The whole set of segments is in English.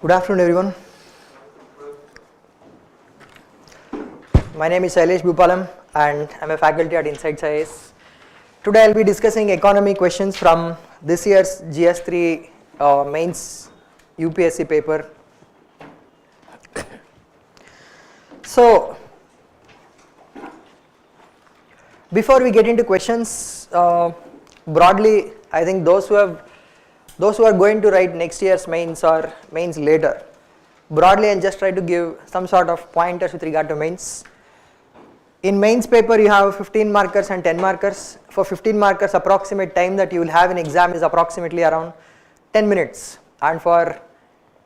Good afternoon, everyone. My name is SAILESH and I'm a faculty at Inside SciS. Today I'll be discussing economy questions from this year's GS3 MAINS UPSC paper. So, before we get into questions, broadly, I think those who are going to write next year's mains or mains later, broadly I'll just try to give some sort of pointers with regard to mains. In mains paper you have 15 markers and 10 markers. For 15 markers, approximate time that you will have in exam is approximately around 10 minutes, and for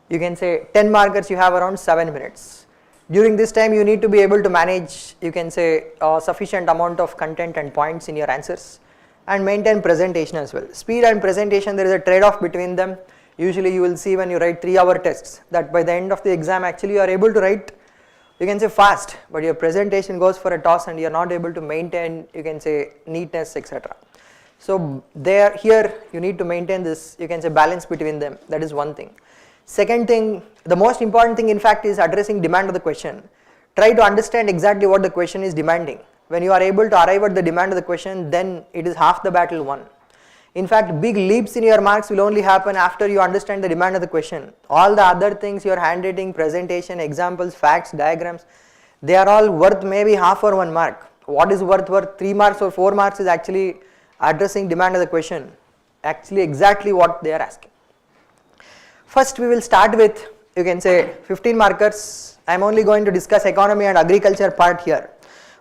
you can say 10 markers you have around 7 minutes. During this time you need to be able to manage, you can say, sufficient amount of content and points in your answers and maintain presentation as well. Speed and presentation, there is a trade-off between them. Usually you will see when you write 3-hour tests that by the end of the exam actually you are able to write, you can say, fast, but your presentation goes for a toss and you are not able to maintain, you can say, neatness, etc. So here you need to maintain this, you can say, balance between them. That is one thing. Second thing, the most important thing in fact is addressing demand of the question. Try to understand exactly what the question is demanding. When you are able to arrive at the demand of the question, then it is half the battle won. In fact, big leaps in your marks will only happen after you understand the demand of the question. All the other things, your handwriting, presentation, examples, facts, diagrams, they are all worth maybe half or 1 mark. What is worth 3 marks or 4 marks is actually addressing demand of the question, actually exactly what they are asking. First we will start with, you can say, 15 markers. I am only going to discuss economy and agriculture part here.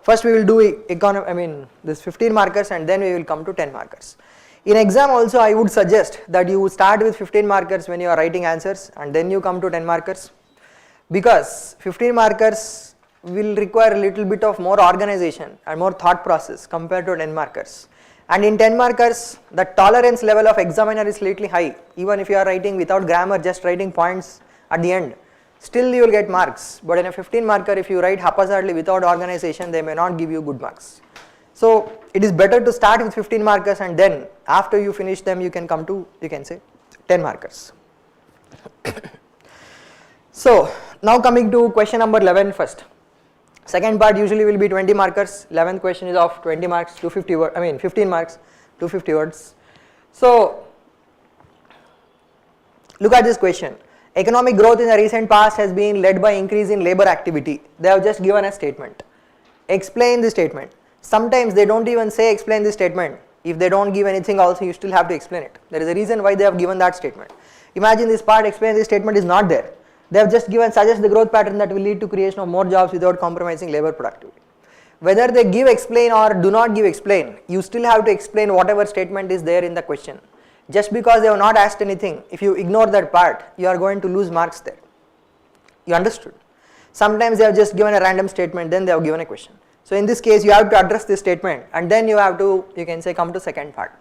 First we will do this 15 markers and then we will come to 10 markers. In exam also I would suggest that you start with 15 markers when you are writing answers and then you come to 10 markers, because 15 markers will require a little bit of more organization and more thought process compared to 10 markers. And in 10 markers, the tolerance level of examiner is slightly high. Even if you are writing without grammar, just writing points at the end, still you will get marks. But in a 15 marker, if you write haphazardly without organization, they may not give you good marks. So it is better to start with 15 markers and then after you finish them, you can come to, you can say, 10 markers. So now coming to question number 11 first. Second part usually will be 20 markers, 11th question is of 20 marks, 250 words, 15 marks, 250 words. So look at this question. Economic growth in the recent past has been led by increase in labor activity. They have just given a statement. Explain the statement. Sometimes they don't even say explain this statement. If they don't give anything also, you still have to explain it. There is a reason why they have given that statement. Imagine this part, explain this statement, is not there. They have just given, suggest the growth pattern that will lead to creation of more jobs without compromising labor productivity. Whether they give explain or do not give explain, you still have to explain whatever statement is there in the question. Just because they have not asked anything, if you ignore that part, you are going to lose marks there. You understood? Sometimes they have just given a random statement, then they have given a question. So in this case, you have to address this statement and then you have to, you can say, come to second part.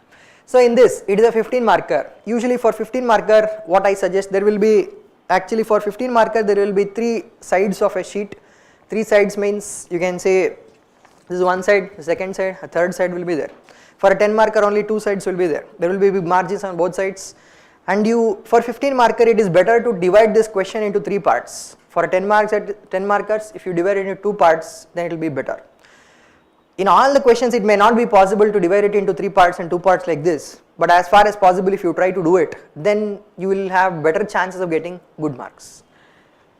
So in this, it is a 15 marker. Usually for 15 marker, what I suggest, there will be, actually for 15 marker, there will be 3 sides of a sheet. 3 sides means, you can say, this is one side, the second side, a third side will be there. For a 10 marker, only 2 sides will be there. There will be big margins on both sides. And for 15 marker, it is better to divide this question into 3 parts. For 10 markers, if you divide it into 2 parts, then it will be better. In all the questions, it may not be possible to divide it into 3 parts and 2 parts like this. But as far as possible, if you try to do it, then you will have better chances of getting good marks.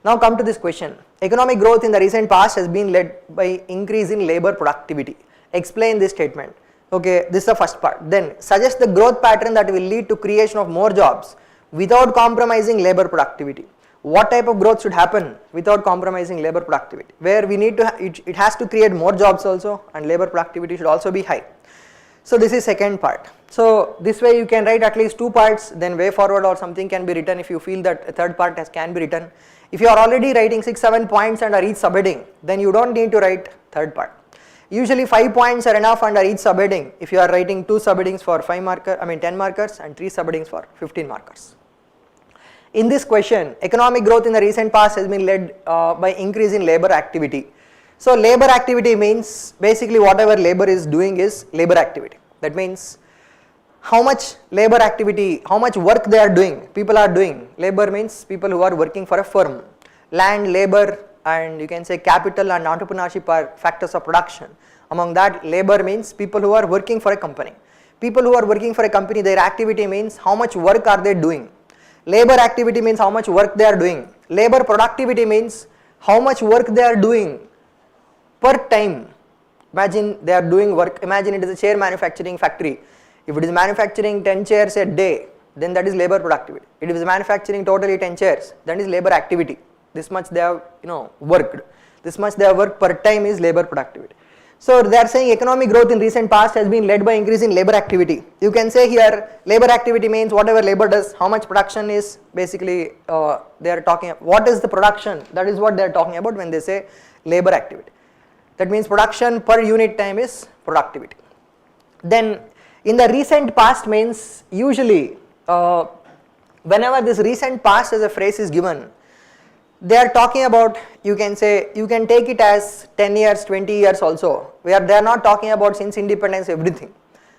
Now come to this question. Economic growth in the recent past has been led by increase in labor productivity. Explain this statement. Okay, this is the first part. Then suggest the growth pattern that will lead to creation of more jobs without compromising labor productivity. What type of growth should happen without compromising labor productivity? Where we need to, it has to create more jobs also, and labor productivity should also be high. So this is second part. So this way you can write at least 2 parts, then way forward or something can be written if you feel that a third part can be written. If you are already writing 6-7 points under each subheading, then you don't need to write third part. Usually 5 points are enough under each subheading if you are writing 2 subheadings for 10 markers and 3 subheadings for 15 markers. In this question, economic growth in the recent past has been led by increase in labor activity. So labor activity means basically whatever labor is doing is labor activity. That means how much labor activity, how much work they are doing, people are doing. Labor means people who are working for a firm. Land, labor, and you can say capital and entrepreneurship are factors of production. Among that, labor means people who are working for a company. People who are working for a company, their activity means how much work are they doing. Labor activity means how much work they are doing. Labor productivity means how much work they are doing per time. Imagine they are doing work, imagine it is a chair manufacturing factory. If it is manufacturing 10 chairs a day, then that is labor productivity. If it is manufacturing totally 10 chairs, that is labor activity. This much they have worked. This much they have worked per time is labor productivity. So they are saying economic growth in recent past has been led by increase in labor activity. You can say here labor activity means whatever labor does, how much production is basically they are talking about. What is the production? That is what they are talking about when they say labor activity. That means production per unit time is productivity. Then in the recent past means usually whenever this recent past as a phrase is given, they are talking about, you can say, you can take it as 10 years, 20 years also, where they are not talking about since independence everything.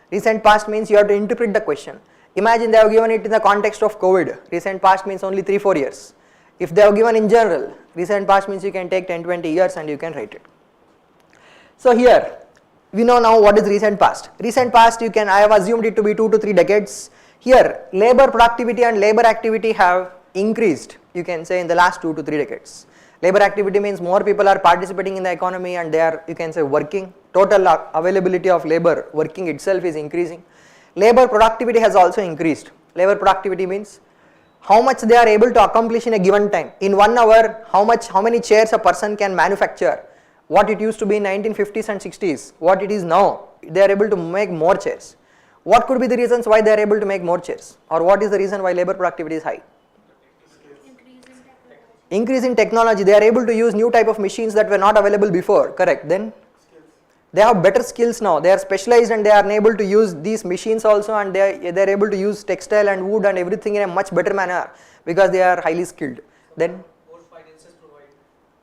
Recent past means you have to interpret the question. Imagine they have given it in the context of COVID. Recent past means only 3-4 years. If they have given in general, recent past means you can take 10-20 years and you can write it. So here, we know now what is recent past. Recent past I have assumed it to be 2 to 3 decades. Here, labor productivity and labor activity have increased, you can say, in the last 2 to 3 decades. Labor activity means more people are participating in the economy and they are, you can say, working. Total availability of labor, working itself is increasing. Labor productivity has also increased. Labor productivity means how much they are able to accomplish in a given time. In 1 hour, how many chairs a person can manufacture. What it used to be in 1950s and 60s, what it is now, they are able to make more chairs. What could be the reasons why they are able to make more chairs? Or what is the reason why labor productivity is high? Increase in technology. They are able to use new type of machines that were not available before, correct? Then they have better skills now. They are specialized and they are able to use these machines also, and they are able to use textile and wood and everything in a much better manner because they are highly skilled. Then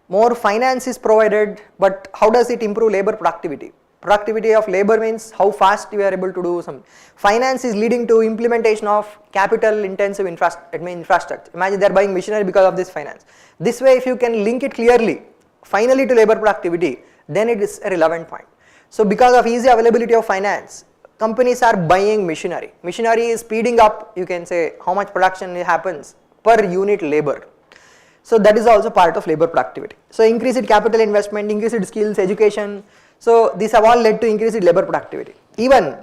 more finance is provided, but how does it improve labor productivity? Productivity of labor means how fast you are able to do something. Finance is leading to implementation of capital intensive infrastructure. Imagine they are buying machinery because of this finance. This way, if you can link it clearly, finally to labor productivity, then it is a relevant point. So because of easy availability of finance, companies are buying machinery. Machinery is speeding up, you can say, how much production happens per unit labor. So that is also part of labor productivity. So increased capital investment, increased skills, education. So these have all led to increased labor productivity. Even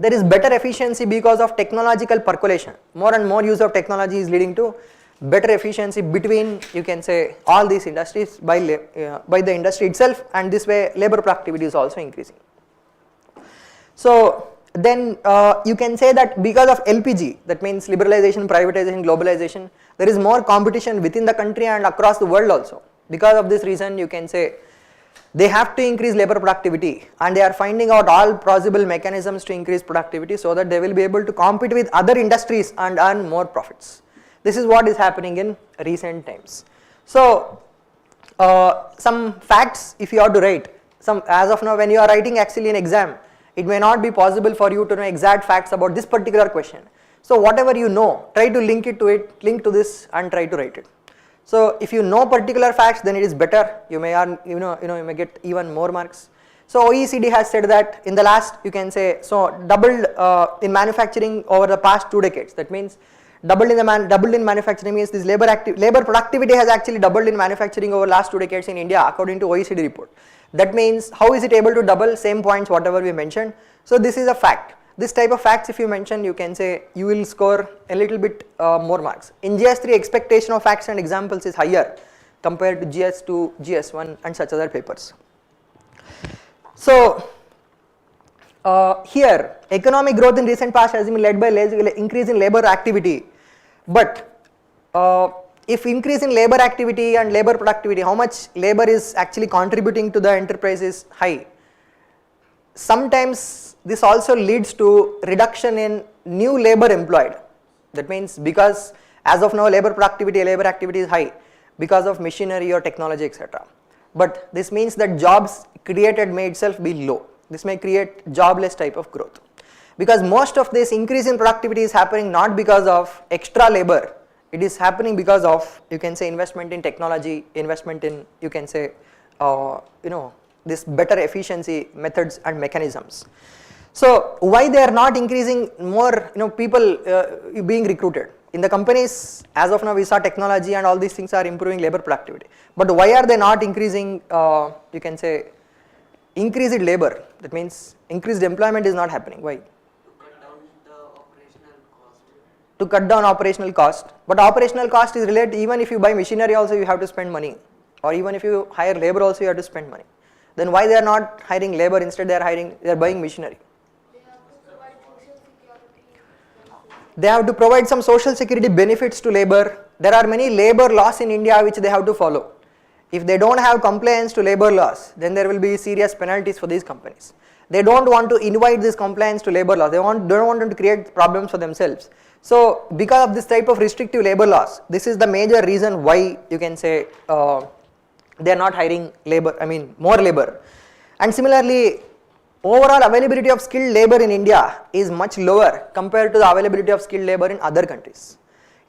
there is better efficiency because of technological percolation. More and more use of technology is leading to better efficiency between, you can say, all these industries by the industry itself, and this way labor productivity is also increasing. So then you can say that because of LPG, that means liberalization, privatization, globalization, there is more competition within the country and across the world also. Because of this reason, you can say they have to increase labor productivity, and they are finding out all possible mechanisms to increase productivity so that they will be able to compete with other industries and earn more profits. This is what is happening in recent times. So some facts, if you have to write, as of now when you are writing actually an exam, it may not be possible for you to know exact facts about this particular question. So whatever you know, try to link to this and try to write it. So if you know particular facts, then it is better. You may earn, you may get even more marks. So OECD has said that in the last, you can say, so doubled in manufacturing over the past 2 decades. That means doubled in manufacturing means this labor productivity has actually doubled in manufacturing over last 2 decades in India according to OECD report. That means how is it able to double? Same points whatever we mentioned. So this is a fact. This type of facts if you mention, you can say you will score a little bit more marks. In GS3, expectation of facts and examples is higher compared to GS2, GS1 and such other papers. So here economic growth in recent past has been led by increase in labor activity, but if increase in labor activity and labor productivity, how much labor is actually contributing to the enterprise is high. Sometimes this also leads to reduction in new labor employed. That means because as of now labor activity is high because of machinery or technology, etc. But this means that jobs created may itself be low. This may create jobless type of growth. Because most of this increase in productivity is happening not because of extra labor, it is happening because of, you can say, investment in technology, investment in, you can say, this better efficiency methods and mechanisms. So why they are not increasing more, people being recruited? In the companies, as of now we saw technology and all these things are improving labor productivity. But why are they not increasing, you can say, increased labor? That means increased employment is not happening. Why? To cut down operational cost. But operational cost is related, even if you buy machinery also you have to spend money, or even if you hire labor also you have to spend money. Then why they are not hiring labor, instead they are buying machinery? They have to provide some social security benefits to labor. There are many labor laws in India which they have to follow. If they don't have compliance to labor laws, then there will be serious penalties for these companies. They don't want to invite this compliance to labor laws. They don't want them to create problems for themselves. So because of this type of restrictive labor laws, this is the major reason why, you can say, they are not hiring labor, more labor. And similarly, overall availability of skilled labor in India is much lower compared to the availability of skilled labor in other countries.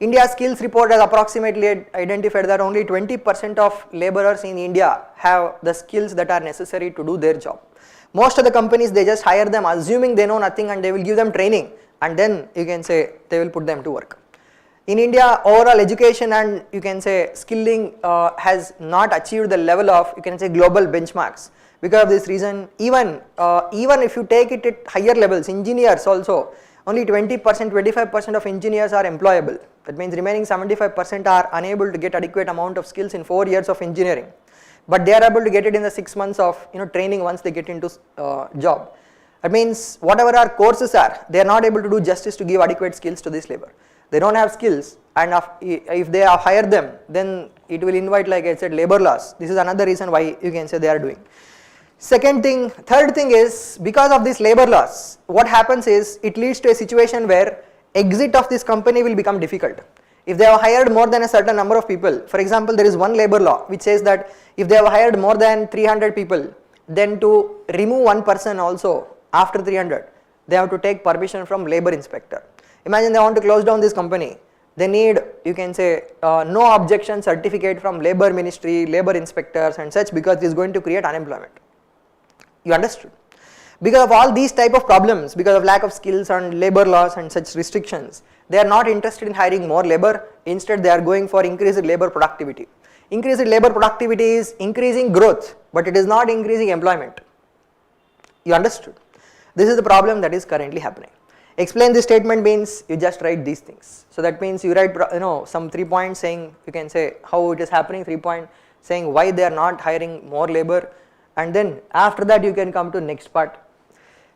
India's skills report has approximately identified that only 20% of laborers in India have the skills that are necessary to do their job. Most of the companies, they just hire them assuming they know nothing, and they will give them training, and then, you can say, they will put them to work. In India, overall education and, you can say, skilling has not achieved the level of, you can say, global benchmarks. Because of this reason, even if you take it at higher levels, engineers also, only 20%, 25% of engineers are employable. That means remaining 75% are unable to get adequate amount of skills in 4 years of engineering. But they are able to get it in the 6 months of, training once they get into job. That means whatever our courses are, they are not able to do justice to give adequate skills to this labor. They don't have skills, and if they hire them, then it will invite, like I said, labor laws. This is another reason why, you can say, they are doing. Third thing is, because of these labor laws, what happens is, it leads to a situation where exit of this company will become difficult. If they have hired more than a certain number of people, for example, there is one labor law which says that if they have hired more than 300 people, then to remove one person also after 300, they have to take permission from labor inspector. Imagine they want to close down this company. They need, you can say, no objection certificate from labor ministry, labor inspectors and such, because it is going to create unemployment. You understood? Because of all these type of problems, because of lack of skills and labor laws and such restrictions, they are not interested in hiring more labor. Instead, they are going for increased labor productivity. Increased labor productivity is increasing growth, but it is not increasing employment. You understood? This is the problem that is currently happening. Explain this statement means you just write these things. So that means you write, some 3 points saying, you can say how it is happening, 3 points saying why they are not hiring more labor, and then after that you can come to next part.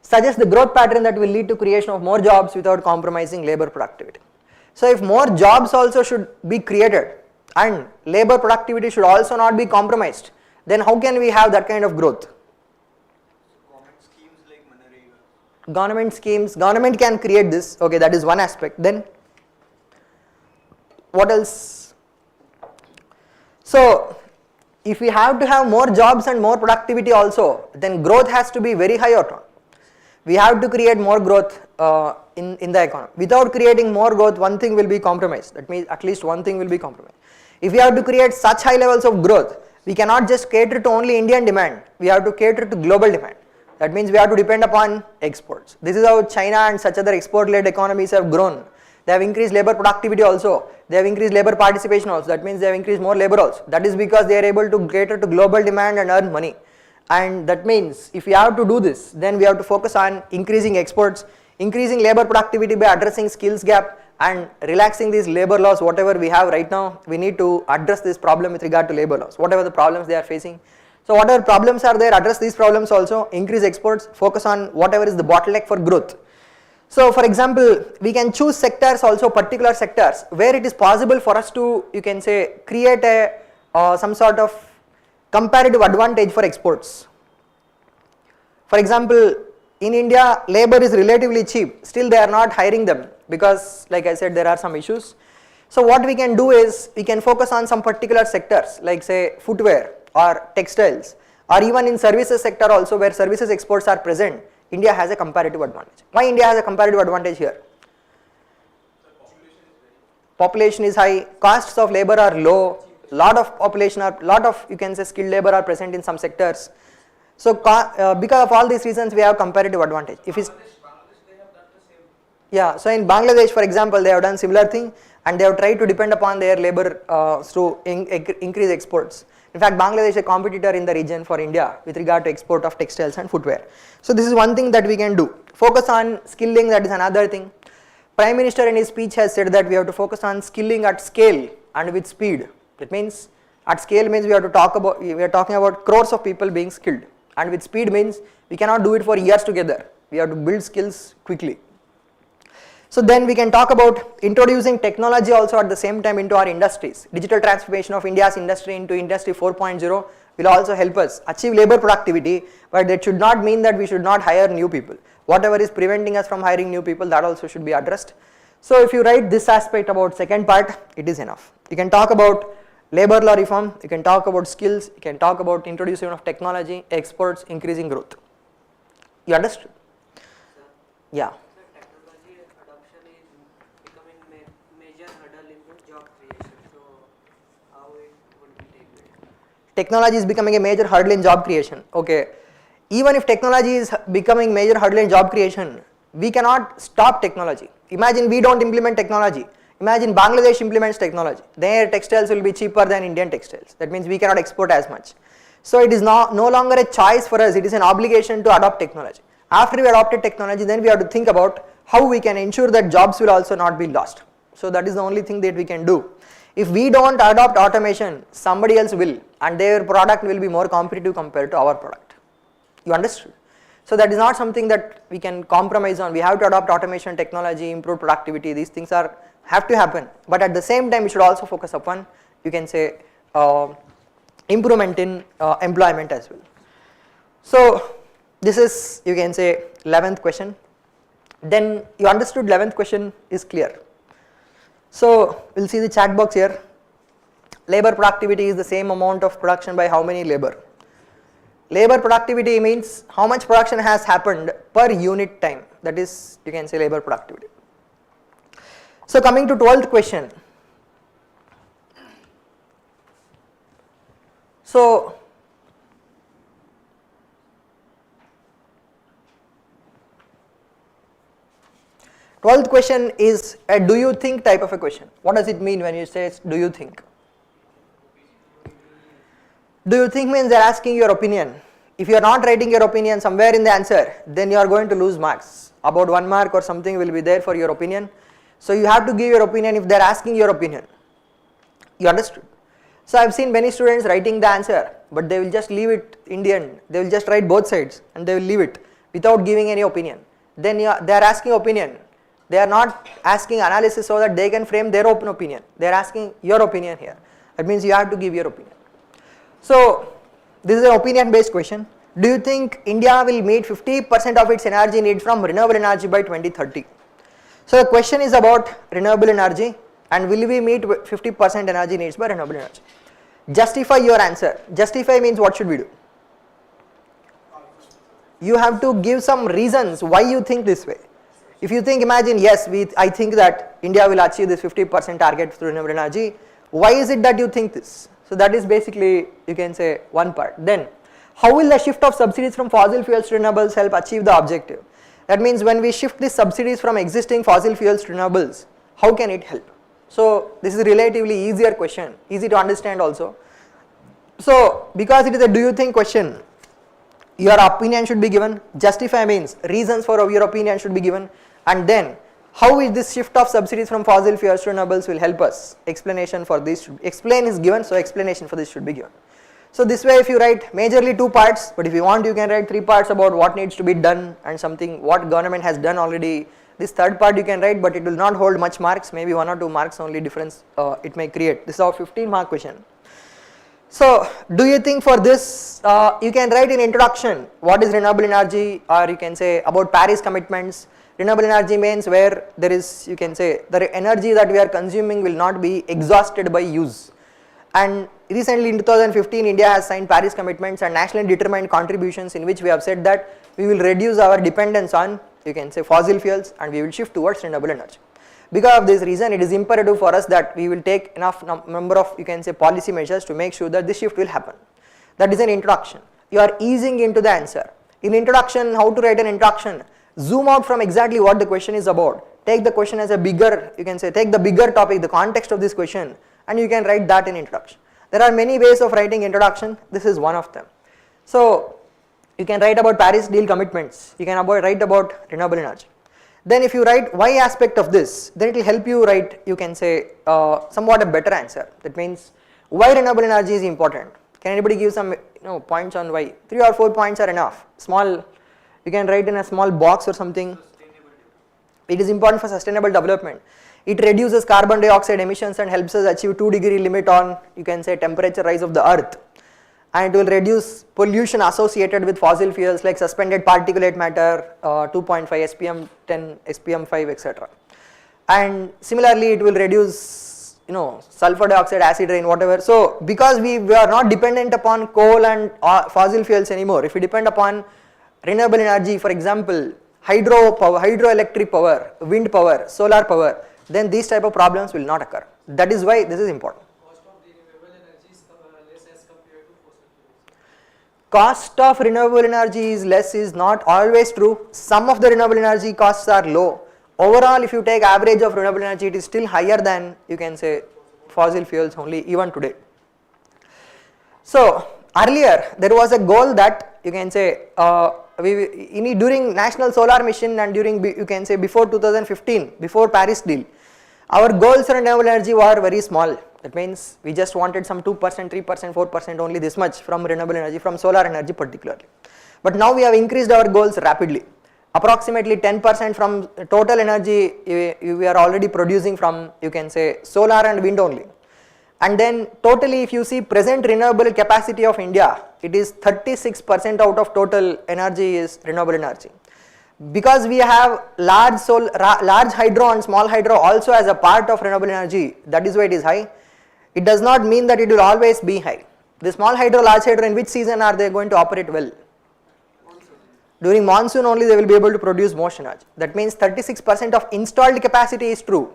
Suggest the growth pattern that will lead to creation of more jobs without compromising labor productivity. So if more jobs also should be created and labor productivity should also not be compromised, then how can we have that kind of growth? Government schemes, government can create this, okay, that is one aspect. Then what else? So if we have to have more jobs and more productivity also, then growth has to be very high or not. We have to create more growth in the economy. Without creating more growth, one thing will be compromised. That means at least one thing will be compromised. If we have to create such high levels of growth, we cannot just cater to only Indian demand. We have to cater to global demand. That means we have to depend upon exports. This is how China and such other export-led economies have grown. They have increased labor productivity also. They have increased labor participation also. That means they have increased more labor also. That is because they are able to cater to global demand and earn money. And that means if we have to do this, then we have to focus on increasing exports, increasing labor productivity by addressing skills gap and relaxing these labor laws. Whatever we have right now, we need to address this problem with regard to labor laws, whatever the problems they are facing. So whatever problems are there, address these problems also, increase exports, focus on whatever is the bottleneck for growth. So for example, we can choose sectors also, particular sectors where it is possible for us to, you can say, create a some sort of comparative advantage for exports. For example, in India, labor is relatively cheap. Still they are not hiring them because, like I said, there are some issues. So what we can do is, we can focus on some particular sectors like say footwear or textiles, or even in services sector also, where services exports are present. India has a comparative advantage. Why India has a comparative advantage here? Population is high, costs of labor are low, lot of you can say skilled labor are present in some sectors. So because of all these reasons we have comparative advantage. If it's yeah, so in Bangladesh for example they have done similar thing and they have tried to depend upon their labor through increase exports. In fact, Bangladesh is a competitor in the region for India with regard to export of textiles and footwear. So this is one thing that we can do. Focus on skilling, that is another thing. Prime Minister in his speech has said that we have to focus on skilling at scale and with speed. That means at scale means we are talking about crores of people being skilled, and with speed means we cannot do it for years together. We have to build skills quickly. So then we can talk about introducing technology also at the same time into our industries. Digital transformation of India's industry into Industry 4.0 will also help us achieve labor productivity, but that should not mean that we should not hire new people. Whatever is preventing us from hiring new people, that also should be addressed. So if you write this aspect about second part, it is enough. You can talk about labor law reform, you can talk about skills, you can talk about introduction of technology, exports, increasing growth. You understood? Yeah. Technology is becoming a major hurdle in job creation. Okay. Even if technology is becoming major hurdle in job creation, we cannot stop technology. Imagine we don't implement technology. Imagine Bangladesh implements technology. Their textiles will be cheaper than Indian textiles. That means we cannot export as much. So it is no longer a choice for us, it is an obligation to adopt technology. After we adopted technology, then we have to think about how we can ensure that jobs will also not be lost. So that is the only thing that we can do. If we don't adopt automation, somebody else will, and their product will be more competitive compared to our product. You understood? So that is not something that we can compromise on. We have to adopt automation, technology, improve productivity. These things have to happen. But at the same time, we should also focus upon, you can say, improvement in employment as well. So this is, you can say, 11th question. Then you understood 11th question is clear. So we'll see the chat box here. Labor productivity is the same amount of production by how many labor? Labor productivity means how much production has happened per unit time. That is, you can say, labor productivity. So coming to 12th question. So 12th question is a do you think type of a question. What does it mean when you say do you think? Do you think means they are asking your opinion. If you are not writing your opinion somewhere in the answer, then you are going to lose marks. About 1 mark or something will be there for your opinion. So you have to give your opinion if they are asking your opinion. You understood? So I have seen many students writing the answer, but they will just leave it in the end. They will just write both sides and they will leave it without giving any opinion. Then they are asking opinion. They are not asking analysis so that they can frame their own opinion. They are asking your opinion here. That means you have to give your opinion. So this is an opinion based question. Do you think India will meet 50% of its energy need from renewable energy by 2030? So the question is about renewable energy and will we meet 50% energy needs by renewable energy? Justify your answer. Justify means what should we do? You have to give some reasons why you think this way. If you think, imagine, yes, I think that India will achieve this 50% target through renewable energy. Why is it that you think this? So that is basically, you can say, one part. Then, how will the shift of subsidies from fossil fuels to renewables help achieve the objective? That means when we shift these subsidies from existing fossil fuels to renewables, how can it help? So this is a relatively easier question, easy to understand also. So because it is a do you think question, your opinion should be given. Justify means reasons for your opinion should be given. And then how is this shift of subsidies from fossil fuels to renewables will help us? Explanation for this, explain is given, so explanation for this should be given. So this way if you write majorly 2 parts, but if you want you can write 3 parts about what needs to be done and something what government has done already. This third part you can write, but it will not hold much marks, maybe 1 or 2 marks only difference it may create. This is our 15-mark question. So do you think for this you can write in introduction what is renewable energy, or you can say about Paris commitments. Renewable energy means where there is, you can say, the energy that we are consuming will not be exhausted by use. And recently in 2015 India has signed Paris commitments and nationally determined contributions in which we have said that we will reduce our dependence on, you can say, fossil fuels, and we will shift towards renewable energy. Because of this reason, it is imperative for us that we will take enough number of, you can say, policy measures to make sure that this shift will happen. That is an introduction. You are easing into the answer. In introduction, how to write an introduction? Zoom out from exactly what the question is about. Take the question as a bigger, you can say, take the bigger topic, the context of this question, and you can write that in introduction. There are many ways of writing introduction. This is one of them. So you can write about Paris deal commitments. You can write about renewable energy. Then if you write why aspect of this, then it will help you write, you can say, somewhat a better answer. That means why renewable energy is important. Can anybody give some points on why? 3 or 4 points are enough. Small, you can write in a small box or something. It is important for sustainable development. It reduces carbon dioxide emissions and helps us achieve 2-degree limit on, you can say, temperature rise of the earth. And it will reduce pollution associated with fossil fuels like suspended particulate matter, 2.5 SPM 10, SPM 5, etc. And similarly, it will reduce, sulfur dioxide, acid rain, whatever. So because we are not dependent upon coal and fossil fuels anymore, if we depend upon renewable energy, for example, hydroelectric power, wind power, solar power, then these type of problems will not occur. That is why this is important. Cost of renewable energy is less is not always true. Some of the renewable energy costs are low. Overall, if you take average of renewable energy, it is still higher than, you can say, fossil fuels only even today. So earlier there was a goal that, you can say, during National Solar Mission and during, you can say, before 2015, before Paris deal, our goals for renewable energy were very small. That means we just wanted some 2%, 3%, 4%, only this much from renewable energy, from solar energy particularly. But now we have increased our goals rapidly. Approximately 10% from total energy we are already producing from, you can say, solar and wind only. And then totally, if you see present renewable capacity of India, it is 36% out of total energy is renewable energy. Because we have large hydro and small hydro also as a part of renewable energy, that is why it is high. It does not mean that it will always be high. The small hydro, large hydro, in which season are they going to operate well? During monsoon only they will be able to produce most energy. That means 36% of installed capacity is true,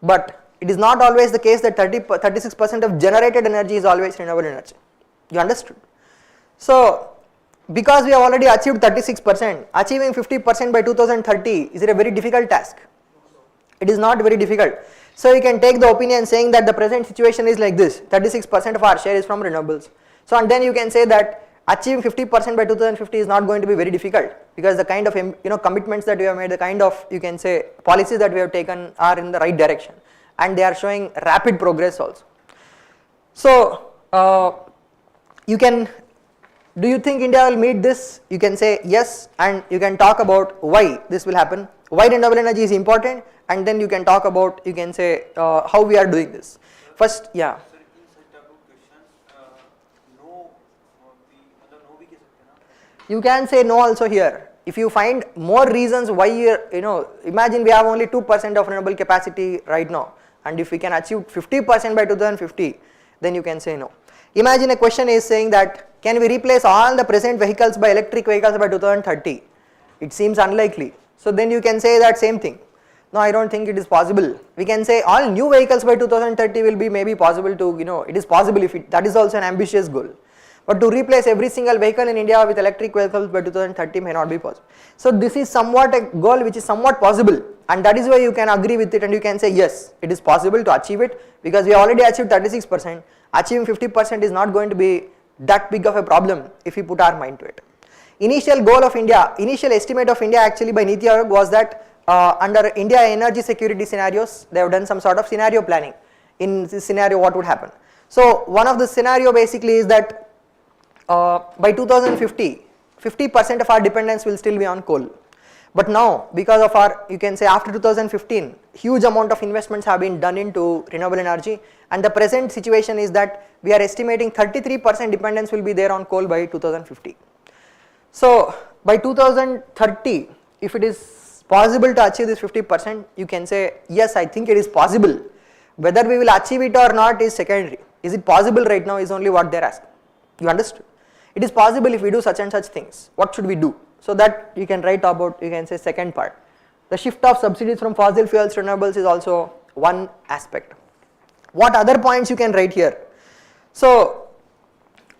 but it is not always the case that 36% of generated energy is always renewable energy. You understood? So because we have already achieved 36%, achieving 50% by 2030, is it a very difficult task? It is not very difficult. So you can take the opinion saying that the present situation is like this, 36% of our share is from renewables. So and then you can say that achieving 50% by 2050 is not going to be very difficult, because the kind of commitments that we have made, the kind of, you can say, policies that we have taken are in the right direction, and they are showing rapid progress also. So do you think India will meet this? You can say yes, and you can talk about why this will happen, why renewable energy is important, and then you can talk about, you can say, how we are doing this. First, yeah. You can say no also here. If you find more reasons why imagine we have only 2% of renewable capacity right now, and if we can achieve 50% by 2050, then you can say no. Imagine a question is saying that, can we replace all the present vehicles by electric vehicles by 2030? It seems unlikely. So then you can say that same thing. No, I don't think it is possible. We can say all new vehicles by 2030 will be maybe possible to, it is possible if that is also an ambitious goal. But to replace every single vehicle in India with electric vehicles by 2030 may not be possible. So this is somewhat a goal which is somewhat possible, and that is why you can agree with it and you can say yes, it is possible to achieve it, because we already achieved 36%. Achieving 50% is not going to be that big of a problem if we put our mind to it. Initial goal of India, initial estimate of India actually by Niti Aayog was that under India energy security scenarios, they have done some sort of scenario planning. In this scenario, what would happen? So one of the scenario basically is that by 2050, 50% of our dependence will still be on coal. But now, because of our, you can say after 2015, huge amount of investments have been done into renewable energy, and the present situation is that we are estimating 33% dependence will be there on coal by 2050. So by 2030, if it is possible to achieve this 50%, you can say yes, I think it is possible. Whether we will achieve it or not is secondary. Is it possible right now is only what they are asking. You understood? It is possible if we do such and such things. What should we do? So that you can write about, you can say second part. The shift of subsidies from fossil fuels to renewables is also one aspect. What other points you can write here? So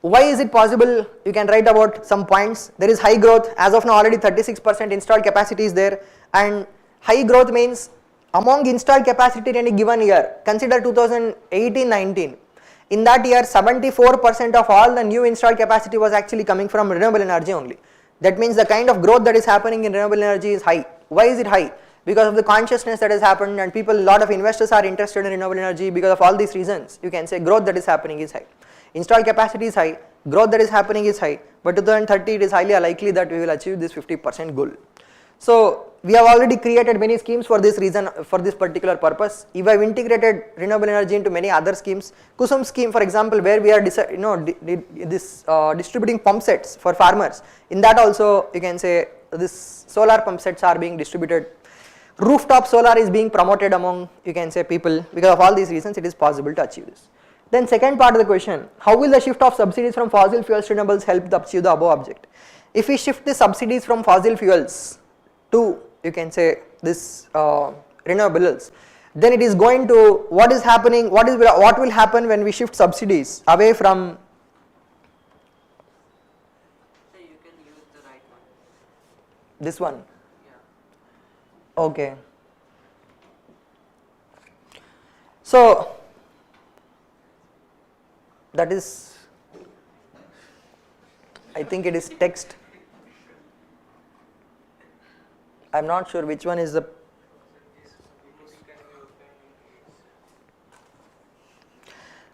why is it possible? You can write about some points. There is high growth. As of now already 36% installed capacity is there, and high growth means among installed capacity in any given year, consider 2018-19. In that year 74% of all the new installed capacity was actually coming from renewable energy only. That means the kind of growth that is happening in renewable energy is high. Why is it high? Because of the consciousness that has happened, and people, a lot of investors are interested in renewable energy. Because of all these reasons, you can say growth that is happening is high. Installed capacity is high, growth that is happening is high, but 2030 it is highly unlikely that we will achieve this 50% goal. So we have already created many schemes for this reason, for this particular purpose. We have integrated renewable energy into many other schemes. Kusum scheme, for example, where we are distributing pump sets for farmers. In that also you can say this solar pump sets are being distributed. Rooftop solar is being promoted among, you can say, people. Because of all these reasons it is possible to achieve this. Then second part of the question, how will the shift of subsidies from fossil fuels to renewables help to achieve the above object? If we shift the subsidies from fossil fuels to, you can say, this renewables, then it is going to, what is happening, what will happen when we shift subsidies away from. So you can use the right one. This one? Yeah. Okay. So that is, I think it is text. I am not sure which one is the.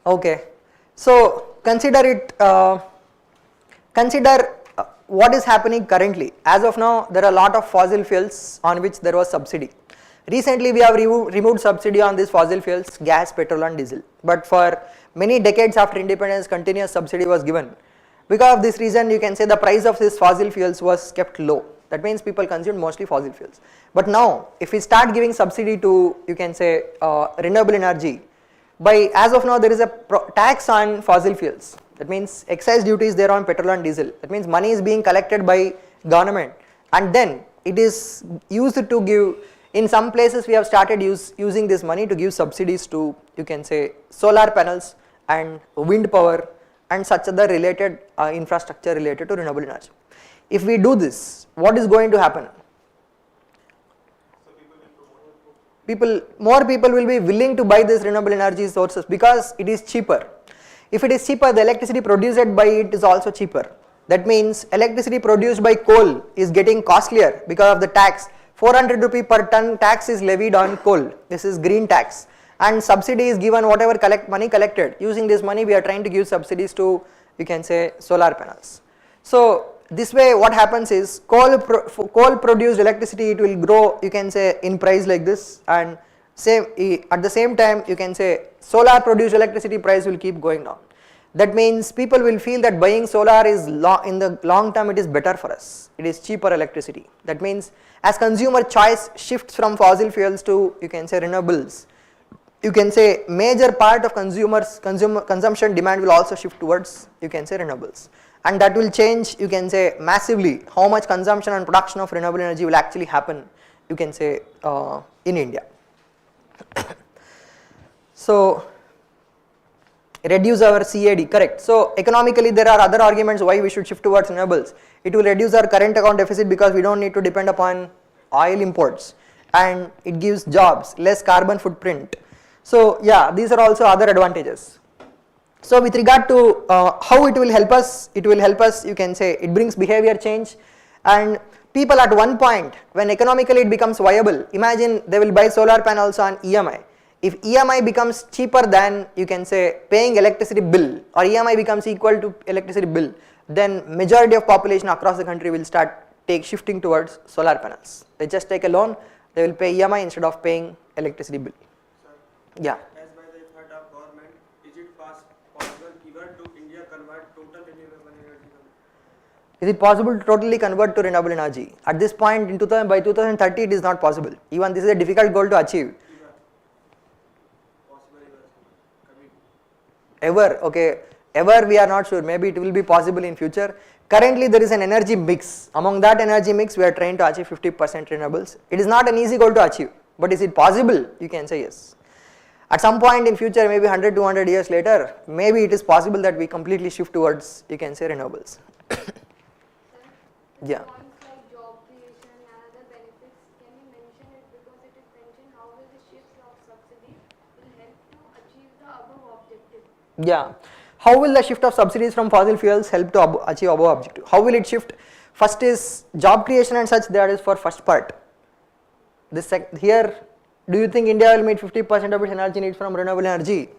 Okay, so consider it. Consider what is happening currently. As of now, there are a lot of fossil fuels on which there was subsidy. Recently, we have removed subsidy on these fossil fuels, gas, petrol, and diesel. But for many decades after independence, continuous subsidy was given. Because of this reason, you can say the price of these fossil fuels was kept low. That means people consumed mostly fossil fuels. But now, if we start giving subsidy to, you can say, renewable energy, as of now there is a tax on fossil fuels. That means excise duty is there on petrol and diesel. That means money is being collected by government, and then it is used to give. In some places we have started using this money to give subsidies to, you can say, solar panels and wind power and such other related infrastructure related to renewable energy. If we do this, what is going to happen? More people will be willing to buy these renewable energy sources because it is cheaper. If it is cheaper, the electricity produced by it is also cheaper. That means electricity produced by coal is getting costlier because of the tax. 400 rupee per ton tax is levied on coal. This is green tax, and subsidy is given whatever money collected. Using this money we are trying to give subsidies to, you can say, solar panels. So this way what happens is coal produced electricity, it will grow, you can say, in price like this, and at the same time you can say solar produced electricity price will keep going down. That means people will feel that buying solar is in the long term it is better for us. It is cheaper electricity. That means as consumer choice shifts from fossil fuels to, you can say, renewables, you can say major part of consumption demand will also shift towards, you can say, renewables, and that will change, you can say, massively how much consumption and production of renewable energy will actually happen, you can say, in India. So reduce our CAD, correct. So economically there are other arguments why we should shift towards renewables. It will reduce our current account deficit because we don't need to depend upon oil imports, and it gives jobs, less carbon footprint. So yeah, these are also other advantages. So with regard to how it will help us, you can say it brings behavior change, and people at one point when economically it becomes viable, imagine they will buy solar panels on EMI. If EMI becomes cheaper than, you can say, paying electricity bill, or EMI becomes equal to electricity bill, then majority of population across the country will start shifting towards solar panels. They just take a loan, they will pay EMI instead of paying electricity bill. Sir, yeah. As by the effort of government, is it possible even to India convert total renewable energy? Is it possible to totally convert to renewable energy? At this point by 2030 it is not possible. Even this is a difficult goal to achieve. Ever, okay, ever we are not sure, maybe it will be possible in future. currently there is an energy mix. Among that energy mix, we are trying to achieve 50% renewables. It is not an easy goal to achieve, but is it possible? You can say yes. At some point in future, maybe 100, 200 years later, maybe it is possible that we completely shift towards, you can say, renewables. Yeah. Points like job creation and other benefits, can you mention it, because it is mentioned how will the shifts of subsidies will help to achieve the above objective? Yeah. How will the shift of subsidies from fossil fuels help to achieve above objective? How will it shift? First is job creation and such, that is for first part. Here, do you think India will meet 50% of its energy needs from renewable energy?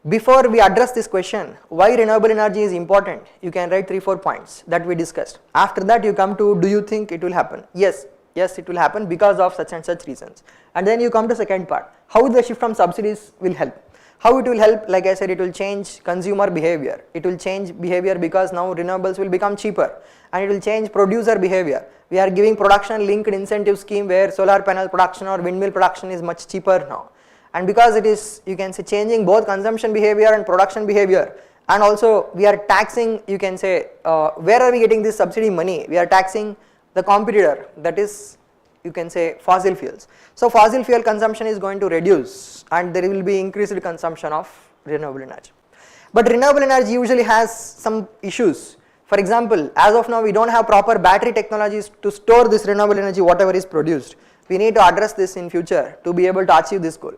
Before we address this question, why renewable energy is important, you can write 3-4 points that we discussed. After that you come to, do you think it will happen? Yes, it will happen because of such and such reasons. And then you come to second part, how the shift from subsidies will help. How it will help, like I said, it will change consumer behavior. It will change behavior because now renewables will become cheaper, and it will change producer behavior. We are giving production linked incentive scheme where solar panel production or windmill production is much cheaper now. And because it is, you can say, changing both consumption behavior and production behavior, and also we are taxing, you can say, where are we getting this subsidy money? We are taxing the competitor, that is, you can say, fossil fuels. So fossil fuel consumption is going to reduce, and there will be increased consumption of renewable energy. But renewable energy usually has some issues. For example, as of now we don't have proper battery technologies to store this renewable energy whatever is produced. We need to address this in future to be able to achieve this goal.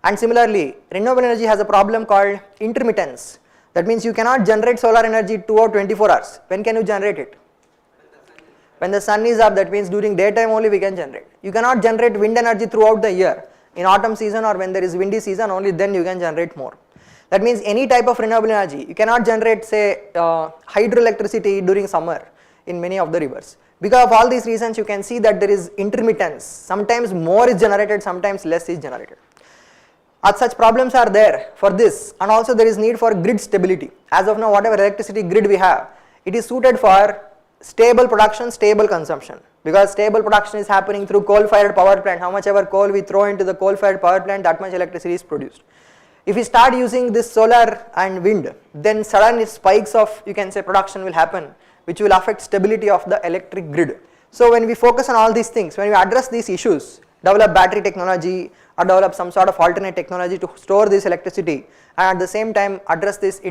And similarly, renewable energy has a problem called intermittence. That means you cannot generate solar energy 2 or 24 hours. When can you generate it? When the sun is up, that means during daytime only we can generate. You cannot generate wind energy throughout the year. In autumn season or when there is windy season, only then you can generate more. That means any type of renewable energy, you cannot generate, say, hydroelectricity during summer in many of the rivers. Because of all these reasons, you can see that there is intermittence. Sometimes more is generated, sometimes less is generated. Such problems are there for this, and also there is need for grid stability. As of now, whatever electricity grid we have, it is suited for stable production, stable consumption, because stable production is happening through coal-fired power plant. How much ever coal we throw into the coal-fired power plant, that much electricity is produced. If we start using this solar and wind, then sudden spikes of, you can say, production will happen, which will affect stability of the electric grid. So when we focus on all these things, when we address these issues, develop battery technology or develop some sort of alternate technology to store this electricity, and at the same time address this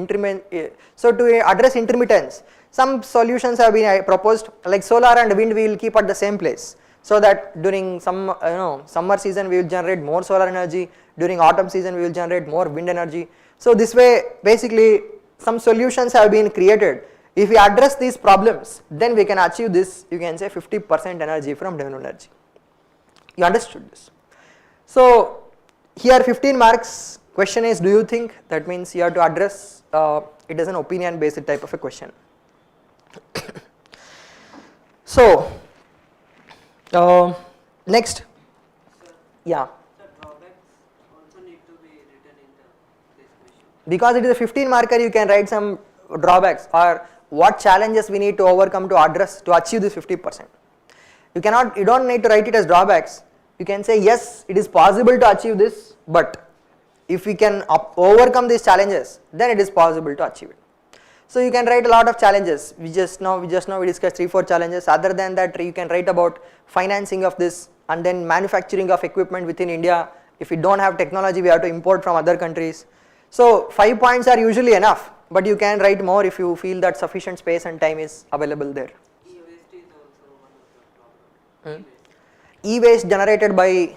so to address intermittence, some solutions have been proposed, like solar and wind we will keep at the same place, so that during some summer season we will generate more solar energy, during autumn season we will generate more wind energy. So this way basically some solutions have been created. If we address these problems, then we can achieve this, you can say, 50% energy from renewable energy. You understood this? So here 15 marks, question is, do you think? That means you have to address, it is an opinion based type of a question. So next, yeah. The drawbacks also need to be written in this question. Because it is a 15 marker, you can write some drawbacks or what challenges we need to overcome to address to achieve this 50%. You don't need to write it as drawbacks. You can say yes, it is possible to achieve this, but if we can overcome these challenges, then it is possible to achieve it. So you can write a lot of challenges. We discussed 3-4 challenges. Other than that, you can write about financing of this and then manufacturing of equipment within India. If we don't have technology, we have to import from other countries. So 5 points are usually enough, but you can write more if you feel that sufficient space and time is available there. E-waste is also one of the problems. E-waste generated by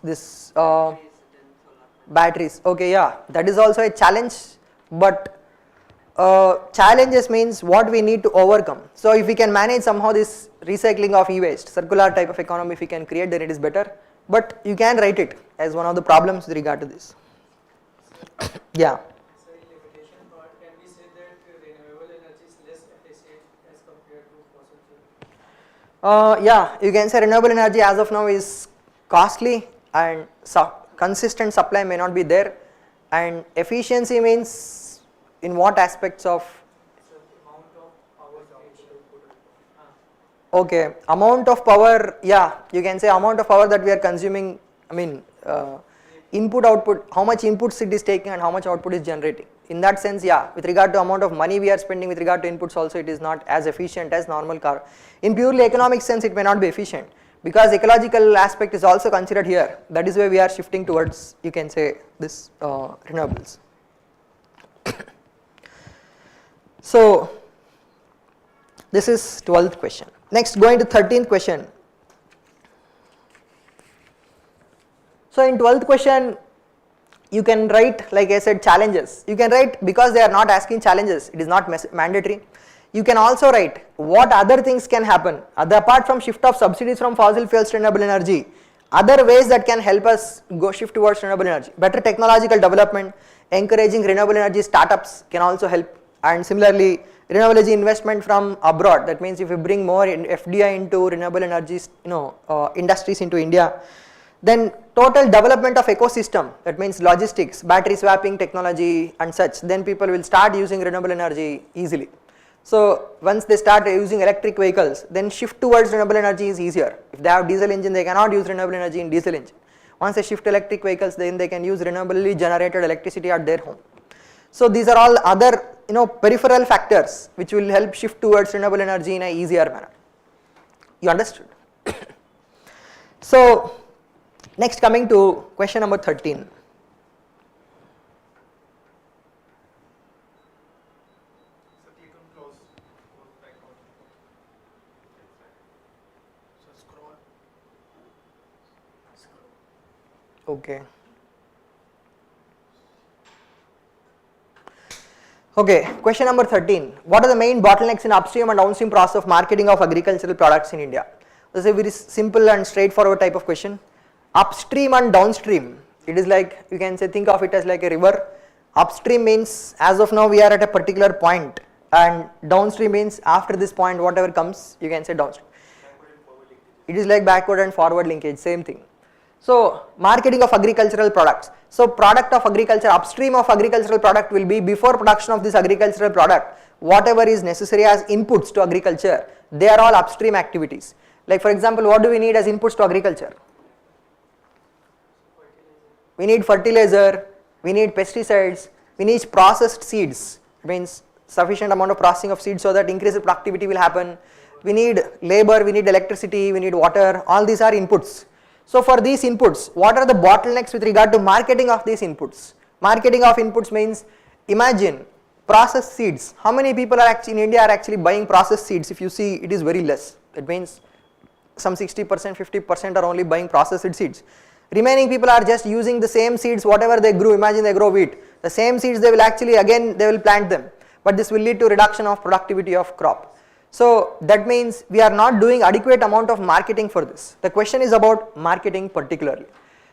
this Then solar. batteries. Okay, yeah, that is also a challenge, but challenges means what we need to overcome. So if we can manage somehow this recycling of e-waste, circular type of economy if we can create, then it is better, but you can write it as one of the problems with regard to this. Yeah. So in limitation part, can we say that renewable energy is less efficient as compared to fossil fuel? Yeah, you can say renewable energy as of now is costly and consistent supply may not be there, and efficiency means in what aspects of? So amount of power creation. Okay, amount of power, yeah, you can say amount of power that we are consuming, I mean input output, how much inputs it is taking and how much output is generating. in that sense, yeah, with regard to amount of money we are spending with regard to inputs also, it is not as efficient as normal car. In purely economic sense, it may not be efficient because ecological aspect is also considered here. That is why we are shifting towards, you can say, this renewables. So this is 12th question. Next, going to 13th question. So in 12th question, you can write, like I said, challenges. You can write, because they are not asking challenges, it is not mandatory. You can also write what other things can happen apart from shift of subsidies from fossil fuels to renewable energy. Other ways that can help us go shift towards renewable energy. Better technological development, encouraging renewable energy startups can also help. And similarly, renewable energy investment from abroad. That means if we bring more FDI into renewable energies, industries into India, then total development of ecosystem, that means logistics, battery swapping technology and such, then people will start using renewable energy easily. So once they start using electric vehicles, then shift towards renewable energy is easier. If they have diesel engine, they cannot use renewable energy in diesel engine. Once they shift to electric vehicles, then they can use renewably generated electricity at their home. So these are all other peripheral factors which will help shift towards renewable energy in a easier manner. You understood? So next, coming to question number 13. Okay. Okay, question number 13. What are the main bottlenecks in upstream and downstream process of marketing of agricultural products in India? This is a very simple and straightforward type of question. Upstream and downstream, it is like, you can say, think of it as like a river. Upstream means as of now we are at a particular point, and downstream means after this point whatever comes, you can say downstream. It is like backward and forward linkage, same thing. So marketing of agricultural products. So product of agriculture, upstream of agricultural product will be before production of this agricultural product, whatever is necessary as inputs to agriculture, they are all upstream activities. Like for example, what do we need as inputs to agriculture? We need fertilizer, we need pesticides, we need processed seeds, it means sufficient amount of processing of seeds so that increased productivity will happen. We need labor, we need electricity, we need water, all these are inputs. So for these inputs, what are the bottlenecks with regard to marketing of these inputs? Marketing of inputs means, imagine processed seeds. How many people are actually in India are actually buying processed seeds? If you see, it is very less. It means some 60%, 50% are only buying processed seeds. Remaining people are just using the same seeds, whatever they grew. Imagine they grow wheat. The same seeds they will actually again they will plant them. But this will lead to reduction of productivity of crop. So that means we are not doing adequate amount of marketing for this. The question is about marketing particularly.